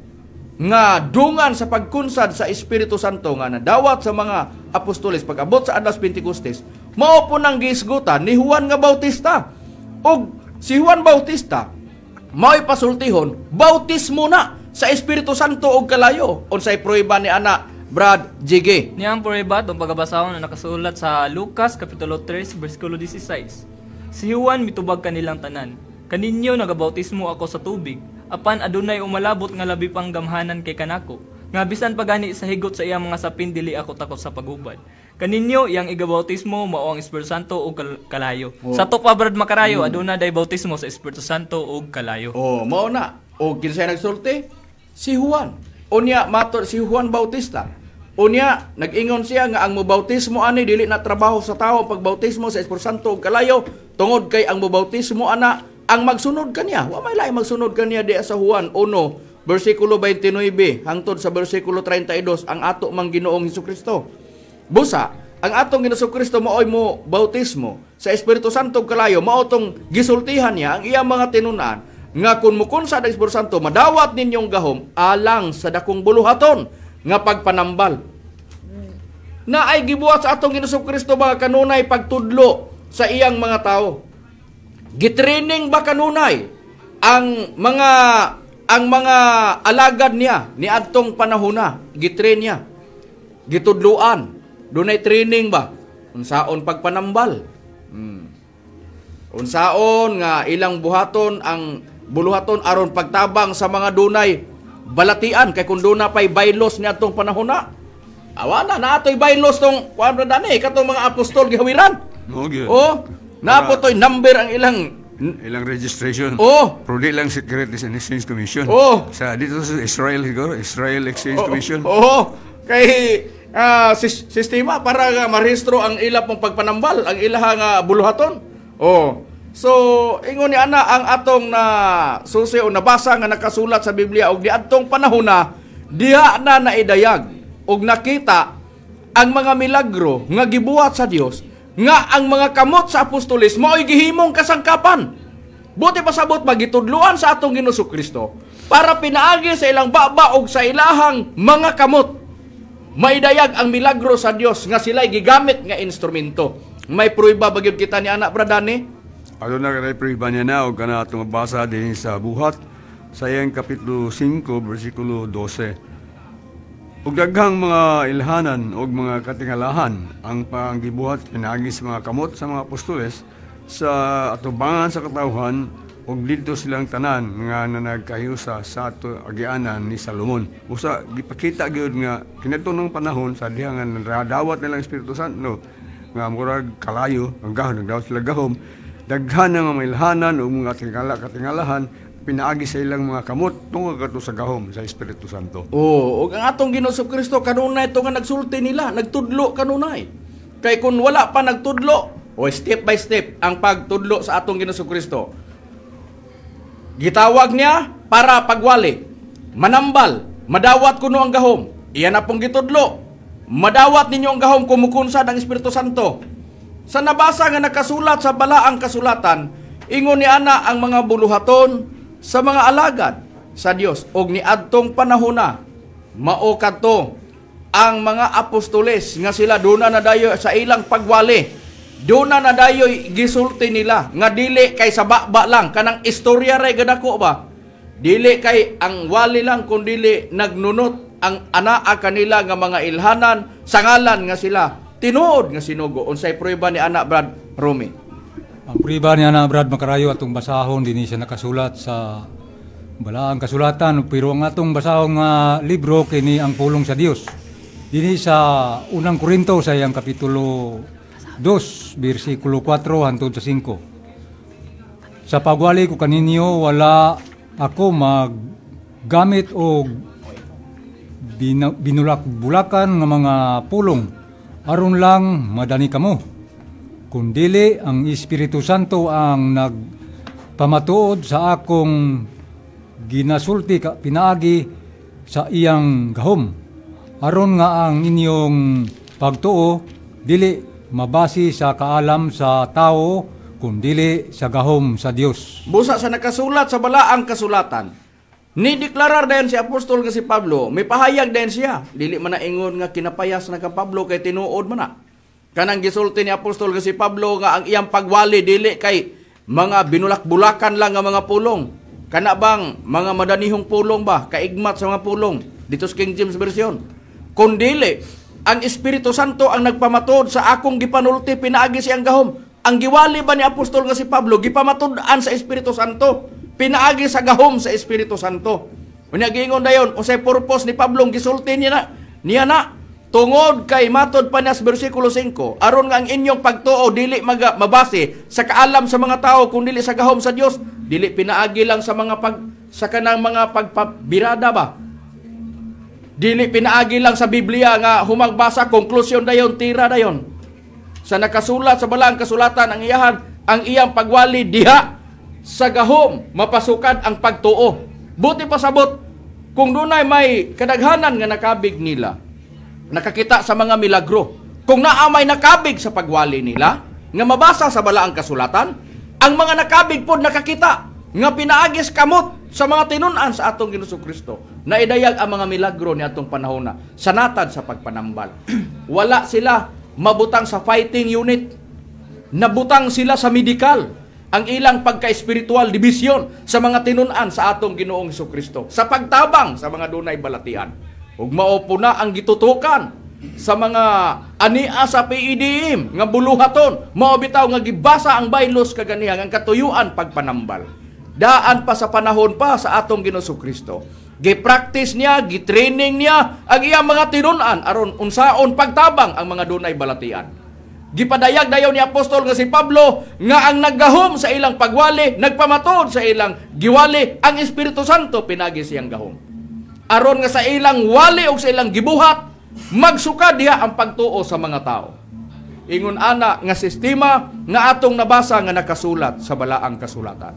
nga dungan sa pagkunsad sa Espiritu Santo nga nadawat sa mga apostoles pag-abot sa adlaw sa Pentecostes, mao po nang giisgutan ni Juan nga Bautista. Og si Juan Bautista mao'y pasultihon, bautismo na sa Espiritu Santo og kalayo. Unsay prueba ni ana, Brad Jiggy? Niyang prueba itong pagkabasahon na nakasulat sa Lucas, Kapitulo 3, versikulo 16. Si Juan mitubag kanilang tanan. Kaninyo nagabautismo ako sa tubig, apan adunay umalabot nga labi pang gamhanan kay kanako. Nga bisan pagani sa higot sa iyang mga sapin, dili ako takot sa pagubad. Kaninyo iyang igabautismo mao ang Espiritu Santo ug kalayo. Sa to pa, Brad Macarayo, aduna day bautismo sa Espiritu Santo ug kalayo. Mao na. O kinsay nagsulti? Si Juan. Unya mato si Juan Bautista. Unya nag-ingon siya nga ang mobautismo ani dili na trabaho sa tawo pagbautismo sa Espiritu Santo ug kalayo, tungod kay ang mobautismo ana ang magsunod kaniya. Wa may lain magsunod kaniya di sa Juan 1 versikulo 29 hangtod sa versikulo 32 ang ato mang Ginoong Hesukristo. Busa, ang atong Ginoong Kristo maoy mo bautismo sa Espiritu Santo kalayo, mao tong gisultihan niya ang iyang mga tinunan nga kun mukunsad ang Espiritu Santo madawat ninyong gahom alang sa dakong buluhaton nga pagpanambal. Na ay gibuhat sa atong Ginoong Kristo mga kanunay pagtudlo sa iyang mga tao. Gitraining ba kanunay ang mga alagad niya ni adtong panahona, gitrain niya, gitudluan. Dunay training ba? Unsaon pagpanambal? Unsaon nga ilang buhaton ang buluhaton aron pagtabang sa mga dunay balatian kay kun duna pay baylos ni atong panahon na. Awana na atoy baylos tong kuan dani katong mga apostol gihawiran. Naapotoy number ang ilang registration. Pero di lang Secret and Exchange Commission. Sa dito sa Israel siguro, Israel Exchange Commission. Kay sistema para marehistro ang ila pong pagpanambal, ang ilaha nga buluhaton. So ingon ni ana ang atong na susi o nabasa nga nakasulat sa Biblia og di adtong panahon na diha na naidayag og nakita ang mga milagro nga gibuhat sa Dios, nga ang mga kamot sa apostoles mao'y gihimong kasangkapan. Buti pasabot magitudluan sa atong Ginoong Kristo para pinaagi sa ilang baba og sa ilahang mga kamot. Maidayag ang milagro sa Dios nga sila'y gigamit nga instrumento. May prueba ba gyud kita ni anak Bradani? Ano na kanay prueba niya na og kana atong basa din sa Buhat sa iyang Kapitulo 5 versikulo 12. Ug daghang mga ilhanan og mga katingalahan ang panggibuhat pinaagi sa mga kamot sa mga apostoles sa atubangan sa katawhan ug didto silang tanan nga nagkahiusa sa ato agianan ni Salomon. Usa gipakita gyud nga kinatunong panahon sa diha nga nadawat nilang Espiritu Santo nga murag kalayo ang gahom nagdawat sila gahom daghan nga mailhanan ug mga katingalahan pinaagi sa ilang mga kamot tungod kadto sa gahom sa Espiritu Santo. Oo, ug ang atong Ginoo Kristo kanunay ito nga nagsulti nila, nagtudlo kanunay. Kay kung wala pa nagtudlo, o step by step ang pagtudlo sa atong Ginoo Kristo. Gitawag niya para pagwali, manambal, madawat kuno ang gahom. Iyan na pong gitudlo. Madawat ninyo ang gahom kumukunsad ang Espiritu Santo. Sa nabasa nga nakasulat sa balaang kasulatan, ingon ni ana ang mga buluhaton sa mga alagad sa Dios og niadtong panahona mao kadto ang mga apostoles nga sila duna na dayo sa ilang pagwali. Duna na dayoy gisulti nila nga dili kay sa baba lang kanang istorya ray gadako ba. Dili kay ang wali lang kundi nagnunot ang anaa kanila nga mga ilhanan sa ngalan nga sila tinuod nga sinugo. Unsay prueba ni ana Brad Romy? Ang prueba ni ana Brad Macarayo atong basahon dinhi siya nakasulat sa balaang kasulatan pero ang atong basahon nga libro kini ang pulong sa Dios. Dinhi sa unang Korinto sa iyang kapitulo 2, versikulo 4 hangtod sa 5. Sa pagwali ko kaninyo, wala ako maggamit o binulak-bulakan ng mga pulong. Aron lang madani kamo. Kundili ang Espiritu Santo ang nagpamatuod sa akong ginasulti pinaagi sa iyang gahom. Aron nga ang inyong pagtuo, dili mabasi sa kaalam sa tao, kundili sa gahom sa Dios. Busa sa nakasulat sa balaang kasulatan, ni-deklarar dayon si apostol nga si Pablo, may pahayag dayon siya. Dili man na ingon nga kinapayas na ka Pablo kay tinuod man na. Kanang gisulti ni apostol nga si Pablo nga ang iyang pagwali dili kay mga binulak-bulakan lang nga mga pulong. Kana bang mga madanihong pulong ba, kaigmat sa mga pulong dito sa King James Version. Kundili ang Espiritu Santo ang nagpamatod sa akong gipanulti pinaagi siyang gahom. Ang giwali ba ni apostol nga si Pablo gipamatod-an sa Espiritu Santo, pinaagi sa gahom sa Espiritu Santo. Unya giingon dayon unsay purpose ni Pablo gisulti niya na tungod kay matod pa niya sa bersikulo 5 aron nga ang inyong pagtuo dili mabase sa kaalam sa mga tao kundi sa gahom sa Dios, dili pinaagi lang sa mga sa kanang mga pagpabirada ba. Dili pinaagi lang sa Biblia nga humagbasa konklusyon dayon tira dayon. Sa nakasulat sa balaang kasulatan ang iyang pagwali diha sa gahom mapasukan ang pagtuo. Buti pasabot kung dunay may kadaghanan nga nakabig nila. Nakakita sa mga milagro. Kung naamay nakabig sa pagwali nila nga mabasa sa balaang kasulatan, ang mga nakabig pod nakakita nga pinaagis kamot sa mga tinun-an sa atong Ginoo Kristo. Naidayag ang mga milagro ni atong panahon na sanatad sa pagpanambal. Wala sila mabutang sa fighting unit. Nabutang sila sa medical. Ang ilang pagka-espiritual division sa mga tinun-an sa atong Ginoong Kristo. Sa pagtabang sa mga dunay balatian. Ug mao po na ang gitutukan sa mga ania sa PEDM nga buluhaton. Mao bitaw nga gibasa ang baylos kaganihan ang katuyuan pagpanambal. Daan pa sa panahon pa sa atong Ginoo Kristo. Gi-practice niya, gi-training niya ang iyang mga tinun-an aron unsaon pagtabang ang mga dunay balatian. Gipadayag dayon ni apostol nga si Pablo nga ang naggahom sa ilang pagwali, nagpamatod sa ilang giwali, ang Espiritu Santo pinagi siyang gahom. Aron nga sa ilang wali o sa ilang gibuhat, magsukad diha ang pagtuo sa mga tao. Ingon ana nga sistema nga atong nabasa nga nakasulat sa balaang kasulatan.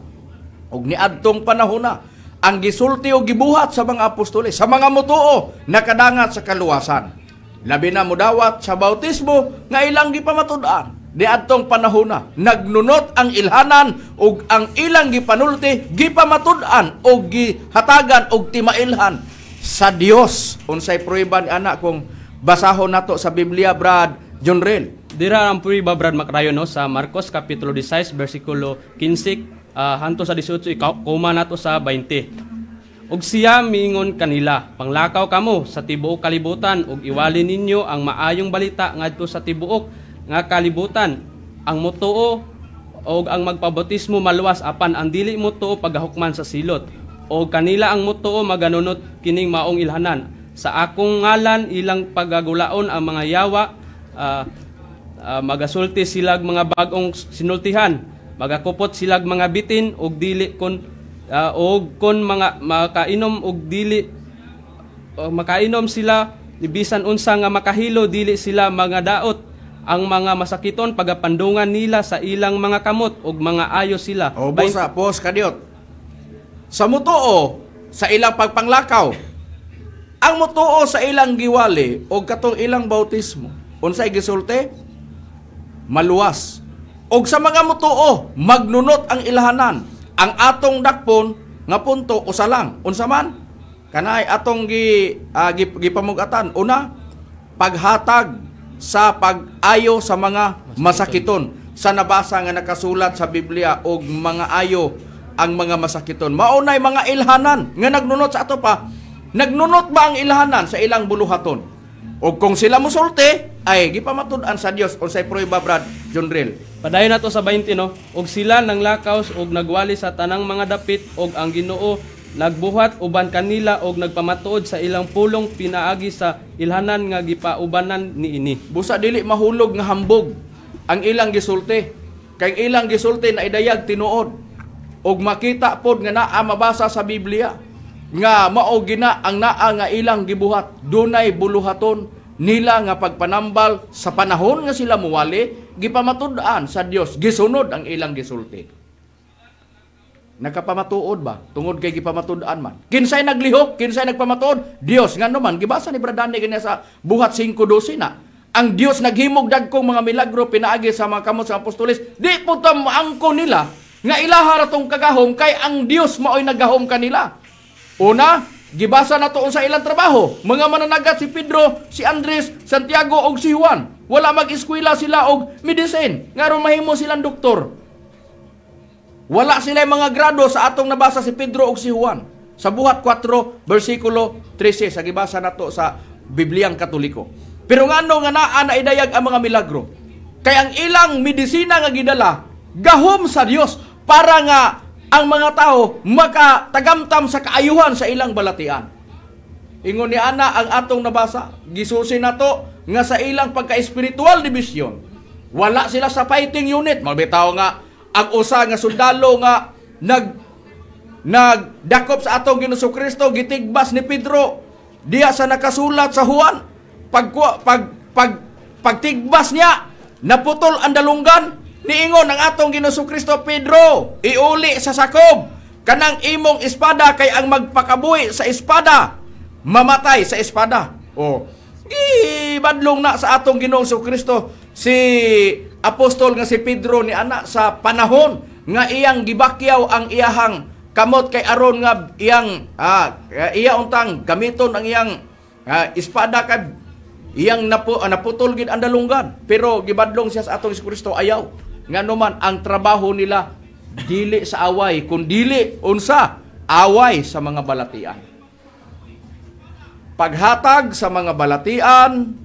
Og niadtong panahon na ang gisulti o gibuhat sa mga apostoles, sa mga mutuo nakadangat sa kaluwasan. Labi na mudawat sa bautismo nga ilang gipamatud-an. Niadtong panahon na nagnunot ang ilhanan ug ang ilang gipanulti gipamatud-an og gihatagan og timailhan sa Dios. Unsay prueba ni anak kung basahon nato sa Biblia, Brad John Rel? Dira ang prueba Brad Macrayo no sa Marcos kapitulo 16 bersikulo 15 hanto sa 18 kuma nato sa 20. Ug siya miingon kanila, panglakaw kamo sa tibuok kalibutan ug iwali ninyo ang maayong balita ngadto sa tibuok nga kalibutan. Ang mutuo og ang magpabautismo maluwas apan ang dili mo tuo pagahukman sa silot. O kanila ang mo tuo maganunot kining maong ilhanan. Sa akong ngalan ilang pagagulaon ang mga yawa, magasulti silag mga bagong sinultihan, magakupot silag mga bitin og dili kon mga makainom og dili makainom sila bisan unsa nga makahilo dili sila mga daot. Ang mga masakiton pagapandungan nila sa ilang mga kamot ug mga ayo sila. O bosa, pos kadiot. Sa mutuo sa ilang pagpanglakaw, ang mutuo sa ilang giwali o katong ilang bautismo, unsay gisulti? Maluwas. Og sa mga mutuo, magnunot ang ilahanan. Ang atong dakpon nga punto usa lang. Unsa man? Kanay atong gipamugatan. Una, paghatag sa pag-ayo sa mga masakiton. Sa nabasa nga nakasulat sa Biblia og mga ayo ang mga masakiton. Maunay mga ilhanan nga nagnunot sa ato pa. Nagnunot ba ang ilhanan sa ilang buluhaton? O kung sila musulti, ay gipamatud-an sa Dios. Unsay prueba, Brad Junril? Padayon nato sa 20 no. Og sila nang lakaws og nagwali sa tanang mga dapit og ang Ginoo nagbuhat uban kanila og nagpamatuod sa ilang pulong pinaagi sa ilhanan nga gipaubanan niini. Busa dili mahulog nga hambog ang ilang gisulti. Kay ilang gisulti na idayag tinuod. Og makita pod nga naa mabasa sa Biblia nga mao gina ang naa nga ilang gibuhat. Dunay buluhaton nila nga pagpanambal sa panahon nga sila muwali, gipamatud-an sa Dios, gisunod ang ilang gisulti. Nakapamatuod ba? Tungod kay gipamatud-an man. Kinsay naglihok, kinsay nagpamatuod? Dios. Nga naman, gibasa ni Bradani kanya sa buhat 5:12 na. Ang Dios naghimog dagkong mga milagro pinaagi sa mga kamot sa apostoles. Di po maangko nila nga ilaha ra tong kagahom kay ang Dios maoy nagahom kanila. Una, gibasa na to sa ilang trabaho. Mga mananagat si Pedro, si Andres, Santiago og si Juan. Wala mag-eskwela sila og medicine. Ngaron mahimo silang doktor. Wala sila mga grado sa atong nabasa si Pedro og si Juan. Sa buhat 4, versikulo 13, sa gibasa na to sa Bibliang Katoliko. Pero ngano nga naa na idayag ang mga milagro? Kay ang ilang medisina nga gidala, gahom sa Dios para nga ang mga tao makatagamtam sa kaayuhan sa ilang balatian. Ingon ni ana ang atong nabasa, gisusi na to nga sa ilang pagka-espiritual division. Wala sila sa fighting unit. Mabitaw nga ang usa nga sundalo nga nagdakop sa atong Ginoong Kristo, gitigbas ni Pedro diya sa nakasulat sa Juan. Pagtigbas niya, naputol ang dalunggan. Niingon ang atong Ginoong Kristo, Pedro, iuli sa sakob kanang imong espada kay ang magpakabuhi sa espada mamatay sa espada. Ibadlong na sa atong Ginoong Kristo si apostol nga si Pedro ni ana sa panahon nga iyang gibakyaw ang iyahang kamot kay aron nga iyang iya untang gamiton ang iyang espada kay iyang naputol gid ang dalunggan. Pero gibadlong siya sa atong Kristo ayaw. Nga naman, ang trabaho nila, dili sa away, kundili, unsa, away sa mga balatian. Paghatag sa mga balatian,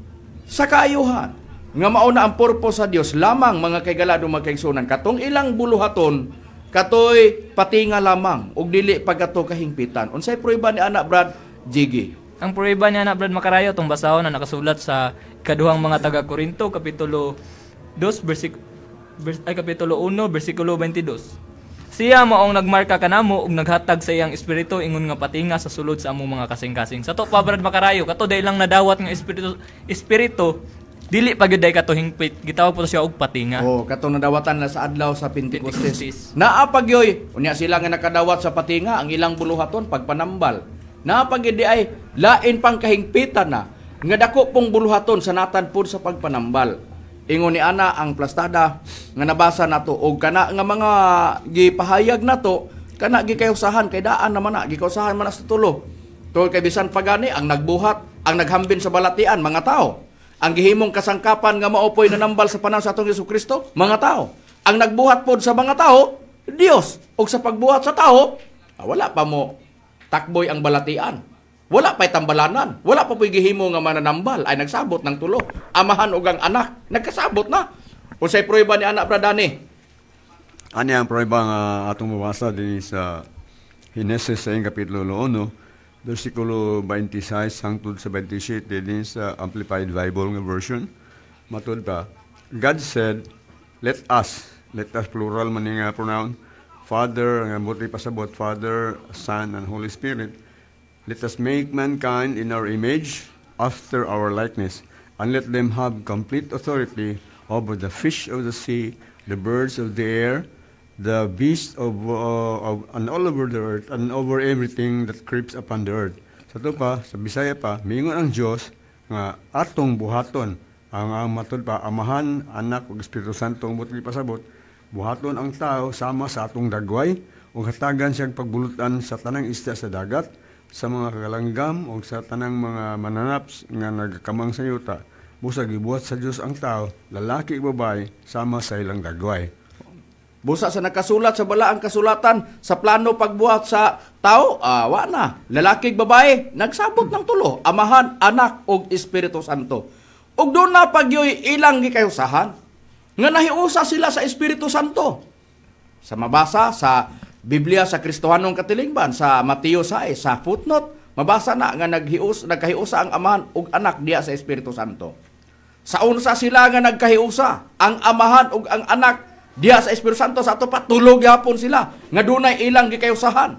sa kaayuhan. Nga mauna ang purpose sa Dios, lamang mga kaigaladong magkaigsunan. Katong ilang buluhaton, katoy patinga lamang, ug dili pagato kahingpitan. Unsay prueba ni anak Brad Jiggy? Ang prueba niya na Brad Macarayo, itong basahon na nakasulat sa ikaduhang mga taga-Korinto, Kapitulo 1, versikulo 22. Siya maong nagmarka kanamo ug naghatag sa iyang espiritu ingon nga patinga sa sulod sa among mga kasing-kasing. Sa to pa Brad Macarayo, kato day lang nadawat nga espiritu dili pa gyud day kato hingpit, gitawag po siya og patinga. Katong nadawatan na sa adlaw sa Pentecostes. Naa pagyoy unya sila nga nakadawat sa patinga ang ilang buluhaton pagpanambal. Naa pagyud di ay lain pang kahingpitan na nga dako pong buluhaton sa natan pud sa pagpanambal. Ingon ni ana ang plastada nga nabasa nato og kana nga mga gipahayag nato kana gikayusahan kay daan naman na gikausahan man sa tulo. Tol kay bisan pagani ang nagbuhat, ang naghambin sa balatian mga tao. Ang gihimong kasangkapan nga maopoy nanambal sa panahon sa atong Jesucristo, mga tao. Ang nagbuhat pod sa mga tao, Dios. Og sa pagbuhat sa tao, wala pa mo takboy ang balatian. Wala pa'y tambalanan. Wala pa po'y gihimo nga mananambal. Ay nagsabot ng tulo. Amahan o ang anak. Nagkasabot na. O sa'y prueba ni anak Bradani. Ani ang prueba nga atong mabasa din sa Hineses sa kapitulo 1, versikulo 26 hangtod sa 27 din sa Amplified Bible nga version. Matud pa, God said, let us plural man nga pronoun, Father, nga buti pasabot, Father, Son, and Holy Spirit, let us make mankind in our image, after our likeness, and let them have complete authority over the fish of the sea, the birds of the air, the beasts and all over the earth, and over everything that creeps upon the earth. Sa ito pa, sa Bisaya pa, mingon ang Diyos nga atong buhaton, ang matod pa, Amahan, Anak, ug Espiritu Santo, ang buti pasabot, buhaton ang tao sama sa atong dagway, ug hatagan siyang pagbulutan sa tanang isda sa dagat, sa mga kalanggam, o sa tanang mga mananaps nga nagkamang sa yuta. Busag gibuhat sa Diyos ang tao, lalaki ug babae, sama sa ilang dagway. Busa sa nakasulat sa balaang kasulatan sa plano pagbuhat sa tao, wa na. Lalaki ug babae, nagsabot ng tulo, Amahan, Anak, ug Espiritu Santo. Ug doon na pagyoy ilang gikayusahan, nga nahiusa sila sa Espiritu Santo. Sa mabasa sa Biblia sa Kristohanong Katilingban, sa Mateo 6, sa footnote, mabasa na nga nagkahiusa ang Amahan ug Anak diya sa Espiritu Santo. Sa unsa sila nga nagkahiusa, ang Amahan ug ang Anak diya sa Espiritu Santo, sa ato pa tulog yapon sila nga dunay ilang gikayusahan.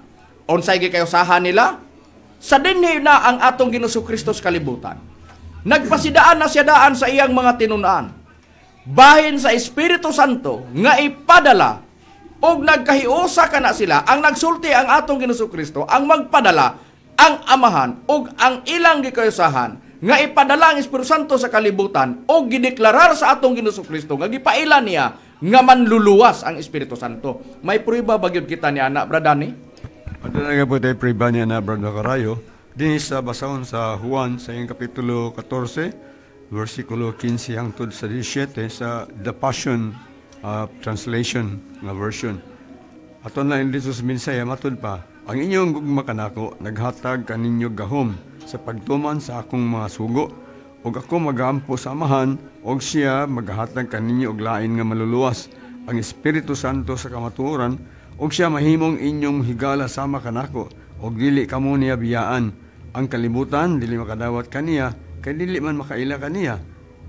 Unsay gikayusahan nila? Sa dinhi na ang atong Ginoong Kristo sa kalibutan. Nagpasidaan na siya daan sa iyang mga tinun-an. Bahin sa Espiritu Santo nga ipadala og nagkahiusa kana sila, ang nagsulti ang atong Ginoong Kristo, ang magpadala, ang Amahan og ang ilang gikayusahan nga ipadala ang Espiritu Santo sa kalibutan og gideklarar sa atong Ginoong Kristo nga gipaila niya nga manluluwas ang Espiritu Santo. May prueba ba gyud kita ni ana, Bradani? Ato na nga po tayo prueba niya na Brad Macarayo. Dinis sa basahon sa Juan sa iyang kapitulo 14, versikulo 15 hangtod sa 17 sa The Passion Translation nga version. Ato na hindi sa minsaya matud pa, ang inyong gugma kanako naghatag kaninyo gahom sa pagtuman sa akong mga sugo, ug ako magampo sa Amahan, ug siya maghatag kaninyo og lain nga maluluwas, ang Espiritu Santo sa kamatuoran, ug siya mahimong inyong higala sama kanako, ug dili kamo niya biyaan. Ang kalibutan dili makadawat kaniya, kay dili man makaila kaniya.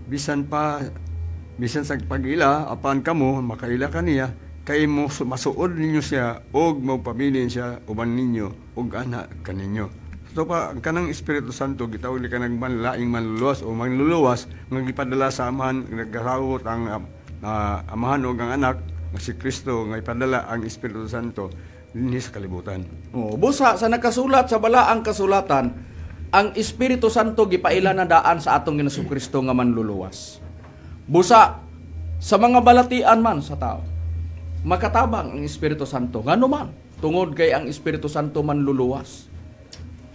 Bisan sa pag-ila apan kamo makaila kaniya, kay mo masuod ninyo siya ug magpabilin siya uban ninyo ug anak kaninyo. So pa, kanang Espiritu Santo, gitawag ka nagmanlaing manluluwas o manluluwas, nga gipadala sa Amahan, nagkasawot ang Amahan o ang Anak, nga si Kristo, nga ipadala ang Espiritu Santo, dinhi sa kalibutan. Busa, sa nakasulat sa balaang kasulatan, ang Espiritu Santo, gipaila na daan sa atong Ginoong Kristo nga manluluwas. Busa, sa mga balatian man sa tao, makatabang ang Espiritu Santo, ngano man, tungod kay ang Espiritu Santo manluluwas.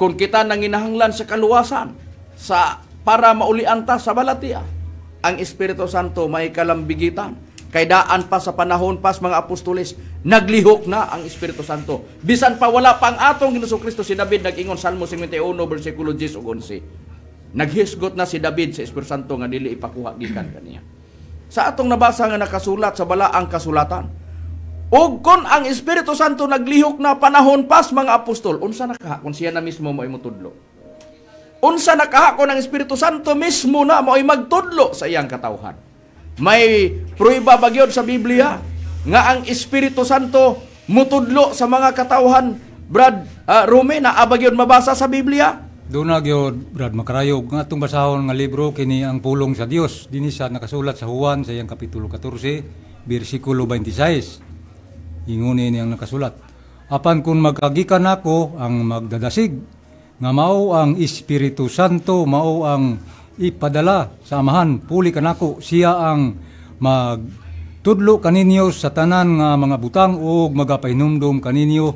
Kung kita nanginahanglan sa kaluwasan, para maulian ta sa balatia, ang Espiritu Santo may kalambigitan. Kay daan pa sa panahon pas mga apostoles, naglihok na ang Espiritu Santo. Bisan pa wala pang atong Ginoong Kristo, si David nag-ingon Salmo 51 versikulo 10 ug 11. Naghisgot na si David sa Espiritu Santo nga dili ipakuha gikan kaniya. Sa atong nabasa nga nakasulat sa balaang kasulatan, ug kon ang Espiritu Santo naglihok na panahon pas mga apostol, unsa nakaha kung siya na mismo mo'y mutudlo? Unsa nakaha kon ang Espiritu Santo mismo na mo'y magtudlo sa iyang katawhan? May prueba ba gyud sa Biblia nga ang Espiritu Santo mutudlo sa mga katawhan, Rome, na ba gyud mabasa sa Biblia? Doon na gyud, Brad Macarayo, nga itong basahon nga libro, kini ang pulong sa Dios. Dini sa nakasulat sa Juan sa iyang kapitulo 14, versikulo 26. Ingunin niyang nakasulat. Apan kung magkagikan ako ang magdadasig, nga mao ang Espiritu Santo, mao ang ipadala sa Amahan, puli kanako, siya ang magtudlo kaninyo sa tanan nga mga butang o magapahinumdum kaninyo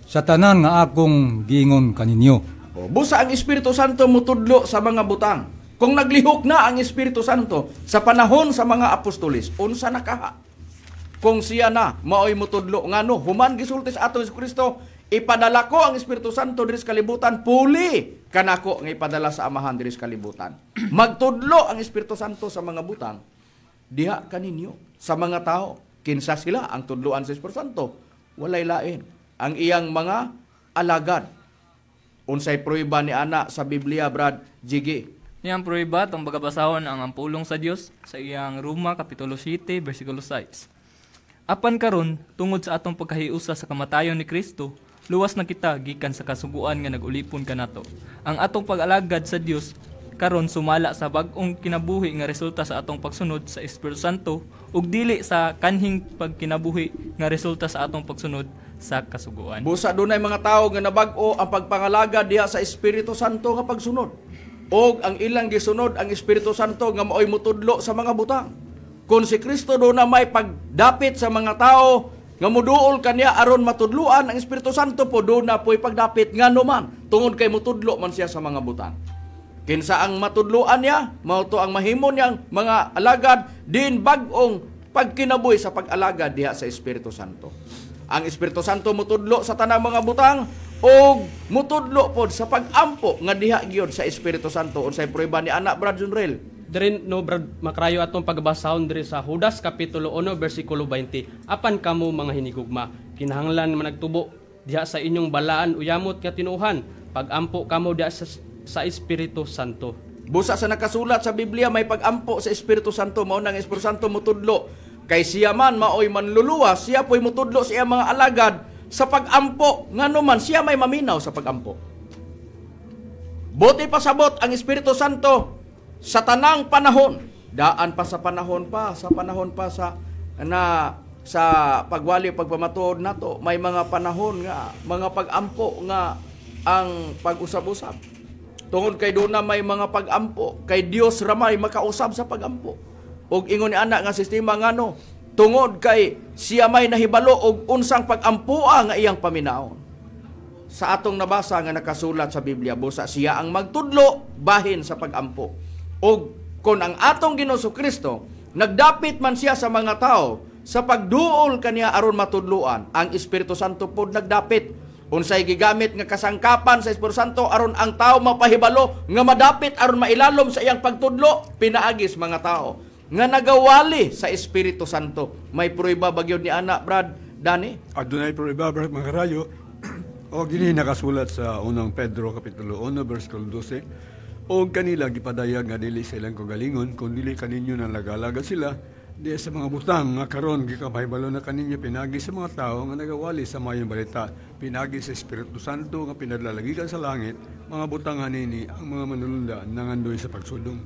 sa tanan nga akong giingon kaninyo. Busa ang Espiritu Santo mutudlo sa mga butang. Kung naglihok na ang Espiritu Santo sa panahon sa mga apostolis, unsa nakaha? Kung siya na maoy mutudlo ngano, human gisulti sa ato Kristo, ipadala ko ang Espiritu Santo diri sa kalibutan, puli kanako nga ipadala sa Amahan diri sa kalibutan. Magtudlo ang Espiritu Santo sa mga butang diha kaninyo, sa mga tao Kinsa sila ang tudloan sa Espiritu Santo? Walay lain. Ang iyang mga alagad. Unsay prueba ni ana sa Biblia, Brad Jiggy? Niyang prueba tong bagabasahon ang ampulong sa Dios sa iyang Roma kapitulo 7 bersikulo 6. Apan karon tungod sa atong pagkahiusa sa kamatayon ni Kristo, luwas na kita gikan sa kasuguan nga nagulipon kanato. Ang atong pag-alagad sa Dios karon sumala sa bag-ong kinabuhi nga resulta sa atong pagsunod sa Espiritu Santo ug dili sa kanhing pagkinabuhi nga resulta sa atong pagsunod sa kasuguan. Busa dunay mga tawo nga nabag-o ang pagpangalagad diha sa Espiritu Santo nga pagsunod. Og ang ilang gisunod ang Espiritu Santo nga maoy mutudlo sa mga butang. Kung si Kristo do na may pagdapit sa mga tao nga muduol kaniya aron matudluan ang Espiritu Santo po do na po'y pagdapit ngano man tungod kay mutudlo man siya sa mga butang. Kinsa ang matudluan niya, mao to ang mahimo niyang mga alagad din bag-ong pagkinabuhi sa pag-alagad diha sa Espiritu Santo. Ang Espiritu Santo mutudlo sa tanang mga butang o mutudlo pod sa pag-ampo nga diha gyud sa Espiritu Santo unsay prueba ni anak Brad Junrel. Dirin no Brad Macrayo atong pagbasahon diri sa Judas kapitulo 1 bersikulo 20. Apan kamo mga hinigugma, kinahanglan man nagtubo diha sa inyong balaan uyamot nga tinuhan, pag-ampo kamo diha sa Espiritu Santo. Busa sa nakasulat sa Biblia may pag-ampo sa Espiritu Santo, mao nang Espiritu Santo mutudlo kay siya man maoy manluluwa, siya po'y mutudlo sa iyang mga alagad sa pag-ampo ngano man siya may maminaw sa pag-ampo. Buti pasabot ang Espiritu Santo sa tanang panahon, daan pa sa panahon pa sa pagwali pagpamatuod nato, may mga panahon nga mga pag-ampo nga ang pag-usab-usab. Tungod kay doon na may mga pag-ampo, kay Dios ramay makausab sa pag-ampo. Og ingon ni anak nga sistema ngano, tungod kay siya may nahibalo og unsang pag-ampua nga iyang paminaon. Sa atong nabasa nga nakasulat sa Biblia, busa siya ang magtudlo bahin sa pag-ampo. Og kung ang atong Ginoong Kristo nagdapit man siya sa mga tao sa pagduol kaniya aron matudluan, ang Espiritu Santo pod nagdapit. Unsay gigamit nga kasangkapan sa Espiritu Santo aron ang tao mapahibalo nga madapit aron mailalom sa iyang pagtudlo, pinaagis mga tao nga nagawali sa Espiritu Santo. May prueba ba gyud ni anak Brad Dani? Adunay prueba Brad Macrayo. O gini nakasulat sa unang Pedro kapitulo 1 bersikulo 12. O kanila gipadayag nga dili sa ilang kagalingon kun dili kaninyo na nagalaga sila di sa mga butang nga karon gikabahibalo na kaninyo pinagi sa mga tao nga nagawali sa mayong balita, pinagi sa Espiritu Santo nga pinadlalagikan sa langit, mga butang hanini ang mga manulunda nangandoy sa pagsudong.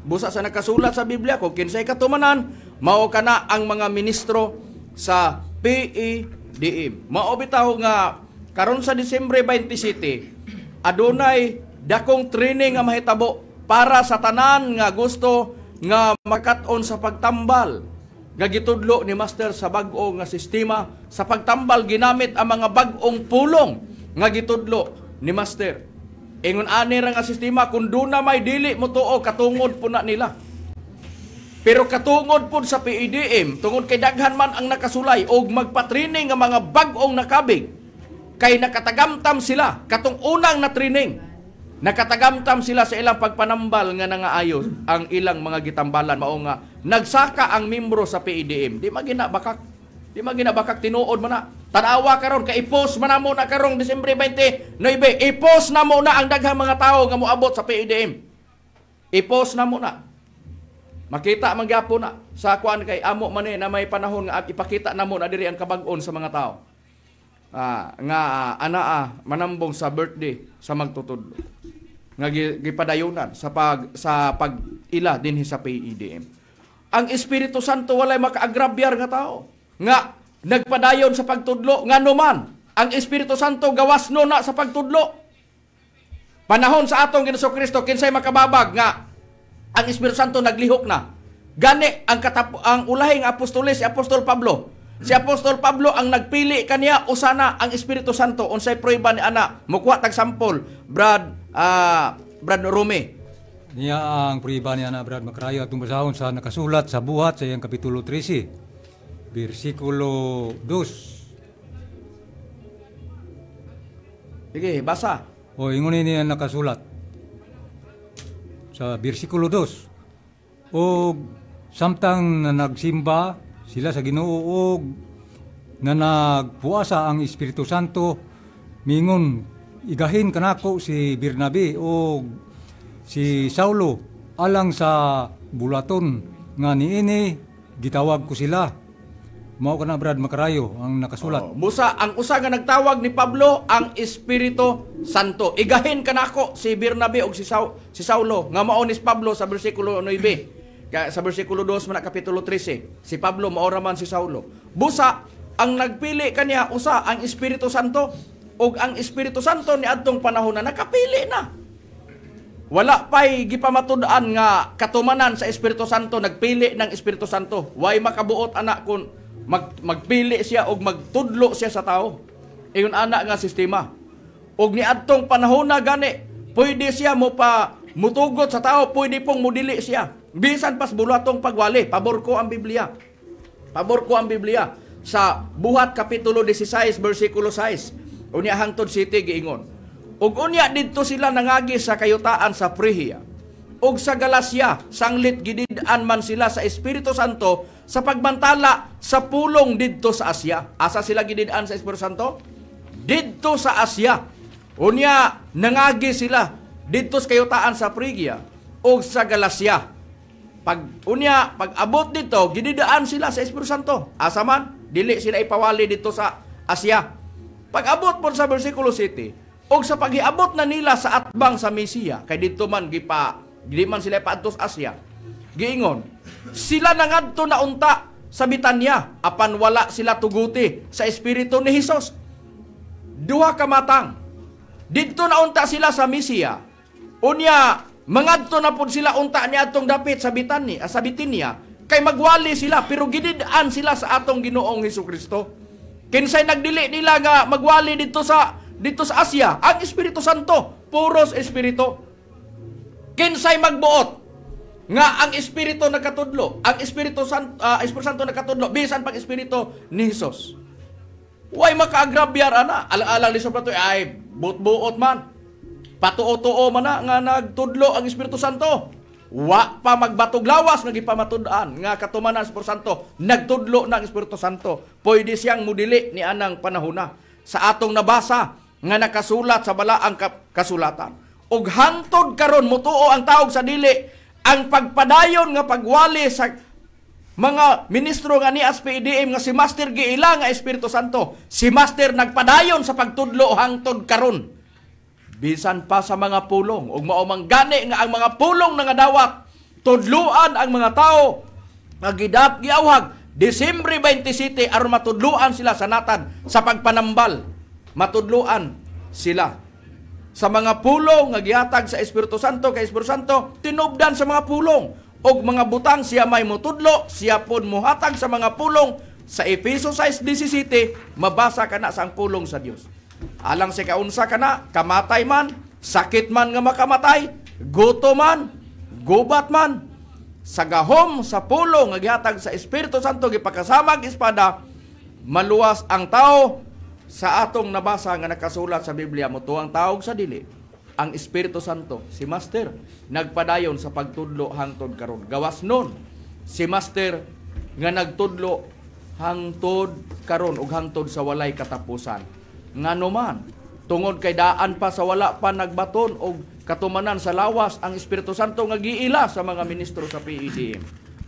Busa sa nakasulat sa Biblia, kung kinsay katumanan, mao kana ang mga ministro sa PEDM. Mao bitaw nga karon sa Disyembre 27, adunay dakong training nga mahitabo para sa tanan nga gusto nga makat-on sa pagtambal nga gitudlo ni Master sa bag-o nga sistema sa pagtambal ginamit ang mga bag-ong pulong nga gitudlo ni Master. Ingon ani ra nga sistema kun do na may dili mo tuo katungod po na nila. Pero katungod po sa PEDM tungod kay daghan man ang nakasulay og magpa-training nga mga bag-ong nakabig kay nakatagamtam sila katong unang na training. Nakatagamtam sila sa ilang pagpanambal nga nangaayos ang ilang mga gitambalan mao nga nagsaka ang membro sa PEDM. Di maginabakak tinuod man na. Tanawa karon kay i-post man namo na karong Disyembre 29, i-post na mo na ang daghang mga tao nga moabot sa PEDM. I-post na mo na. Makita man gyapon na sa kuan kay amo man na may panahon nga ipakita na mo na diri ang kabag-on sa mga tao. Manambong sa birthday sa magtutudlo nga gipadayunan sa pag-ila dinhi sa PEDM. Ang Espiritu Santo walay makaagrabyar nga tao nga nagpadayon sa pagtudlo ngano man ang Espiritu Santo gawasno na sa pagtudlo. Panahon sa atong Ginoong Kristo kinsay makababag nga ang Espiritu Santo naglihok na. Gani ang ulahing apostoles si Apostol Pablo. Si Apostol Pablo ang nagpili kaniya usana ang Espiritu Santo. Unsay prueba ni ana? Mukuha tag sampol, Brad Rome. Niya ang prueba ni ana Brad Macrayo atong basahon sa nakasulat sa buhat sa iyang kapitulo 13, bersikulo 2. Sige, basa. O ingon niya nakasulat sa bersikulo 2. O samtang na nagsimba sila sa Ginoo og nga nagpuasa ang Espiritu Santo mingon igahin kanako si Bernabe o si Saulo alang sa bulaton nga niini gitawag ko sila. Mao kana Brad Macarayo ang nakasulat. Musa ang usa nga nagtawag ni Pablo ang Espiritu Santo. Igahin kanako si Bernabe ug si Saulo nga mao ni Pablo sa bersikulo 9. Sa bersikulo 2 man kapitulo 13. Si Pablo mao ra man si Saulo. Busa ang nagpili kaniya usa ang Espiritu Santo ug ang Espiritu Santo ni adtong panahon na nakapili na. Wala pa'y gipamatud-an nga katumanan sa Espiritu Santo, nagpili ng Espiritu Santo. Way makabuot anak kun magpili siya o magtudlo siya sa tao. Iyon anak nga sistema. O ni adtong panahon na gani, pwede siya mutugot sa tao, pwede pong mudili siya. Bisan pas bulatong pagwali, pabor ko ang Biblia. Pabor ko ang Biblia. Sa Buhat Kapitulo 16, versikulo 6, unya hangtod 7 giingon. Ug unya didto sila nangagi sa kayutaan sa Phrygia. Ug sa Galacia, sanglit gidid-an man sila sa Espiritu Santo sa pagbantala sa pulong didto sa Asia. Asa sila gidid-an sa Espiritu Santo? Didto sa Asia. Unya nangagi sila didto sa kayutaan sa Phrygia ug sa Galacia. Pag abot dito, gididaan sila sa Espiritu Santo. Asa man? Dili sila ipawali dito sa Asia. Pag abot po sa versikulo 7, og sa paghiabot na nila sa atbang sa Misia, kay dito man di man sila paadto sa Asia. Giingon, sila nangadto na unta sa Bitanya, apan wala sila tuguti sa Espiritu ni Hesus. Duha ka matang. Dito na unta sila sa Misia. Unya, mangadto na pud sila unta ni atong dapit sa Bitinia, kay magwali sila pero gidid-an sila sa atong Ginoong Hesukristo. Kinsay nagdili nila nga magwali dito sa Asia, ang Espiritu Santo, puros Espiritu. Kinsay magbuot nga ang Espiritu nakatudlo, ang Espiritu Santo nakatudlo bisan pag Espiritu ni Hesus. Way makaagrabyar ana, ala-ala ni sapato ay buot-buot man. Patuo-tuo man na nga nagtudlo ang Espiritu Santo. Wa pa magbatog lawas nga gipamatud-an nga katumanan sa Espiritu Santo, nagtudlo ng Espiritu Santo. Pwede siyang mudili ni anang panahona sa atong nabasa nga nakasulat sa balaang kasulatan. Ug hangtod karon mutuo ang tawag sa dili ang pagpadayon nga pagwali sa mga ministro nga ni SPDM nga si Master giila nga Espiritu Santo. Si Master nagpadayon sa pagtudlo hangtod karon. Bisan pa sa mga pulong ug mao man gani nga ang mga pulong nga dawat tudluan ang mga tao nga giawhag Disyembre 27 aron matudluan sila sa natad sa pagpanambal. Matudluan sila sa mga pulong nga gihatag sa Espiritu Santo, kay Espiritu Santo tinubdan sa mga pulong og mga butang siya may mutudlo, siya pud mohatag sa mga pulong. Sa Efeso 6:17 mabasa kana sa ang pulong sa Dios. Alang si kaunsa kana, kamatay man, sakit man nga makamatay, guto man, gubat man, sa gahom sa pulong nga gihatag sa Espiritu Santo gipakasamag espada, maluwas ang tao sa atong nabasa nga nakasulat sa Biblia. Mutuang tawag sa dili ang Espiritu Santo, si Master nagpadayon sa pagtudlo hangtod karon. Gawas nun si Master nga nagtudlo hangtod karon ug hangtod sa walay katapusan. Ngano man, tungod kay daan pa sa wala pa nagbaton o katumanan sa lawas ang Espiritu Santo nga giila sa mga ministro sa PEDM.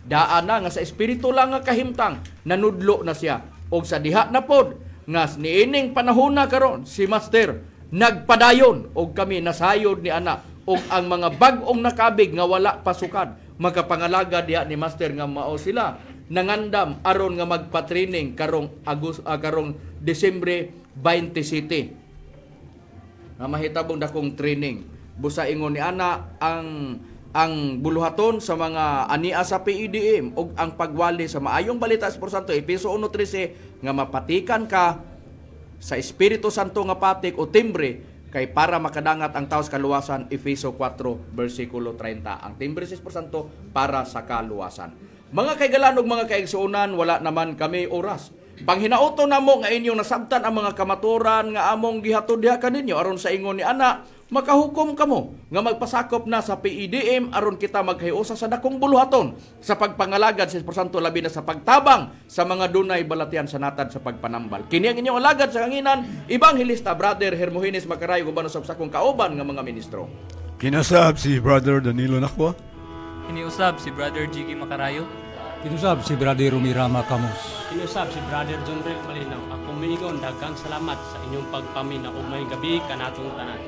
Daan na nga sa Espiritu lang nga kahimtang, nanudlo na siya. O sa diha na pod, nga niining panahon na karon, si Master nagpadayon o kami nasayod ni anak o ang mga bag-ong nakabig nga wala pasukad. Magkapangalaga diha ni Master nga mao sila nangandam aron nga magpa-training karong Disyembre 27 nga mahitabong dakong training. Busa ingon ni ana ang buluhaton sa mga ania sa PEDM ug ang pagwali sa maayong balita sa Espiritu Santo. Efeso 1:13 nga mapatikan ka sa Espiritu Santo nga patik o timbre kay para makadangat ang tao sa kaluwasan. Efeso 4:30. Ang timbre sa Espiritu Santo para sa kaluwasan. Mga kaigalan ug mga kaigsuonan, wala naman kami oras. Panghinauto namo nga inyong nasabtan ang mga kamaturan nga among gihatod diha kaninyo aron sa ingon ni ana makahukom kamo nga magpasakop na sa PEDM aron kita maghiusa sa dakong buluhaton sa pagpangalagad sa porsanto labi na sa pagtabang sa mga dunay balatian sa natad sa pagpanambal. Kini ang inyong alagad sa kanginan, Ibanghilista Brother Hermogenes Macarayo, gubanon sa akong kauban nga mga ministro. Kinasab si Brother Danilo Nakwa. Kiniusab si Brother Jiggy Macarayo. Kinusab si Brother Rumirama Camus. Kinusab si Brother John Rel Malinaw. Ako miingon, daghang salamat sa inyong pagpaminaw ug may gabi kanatong tanan.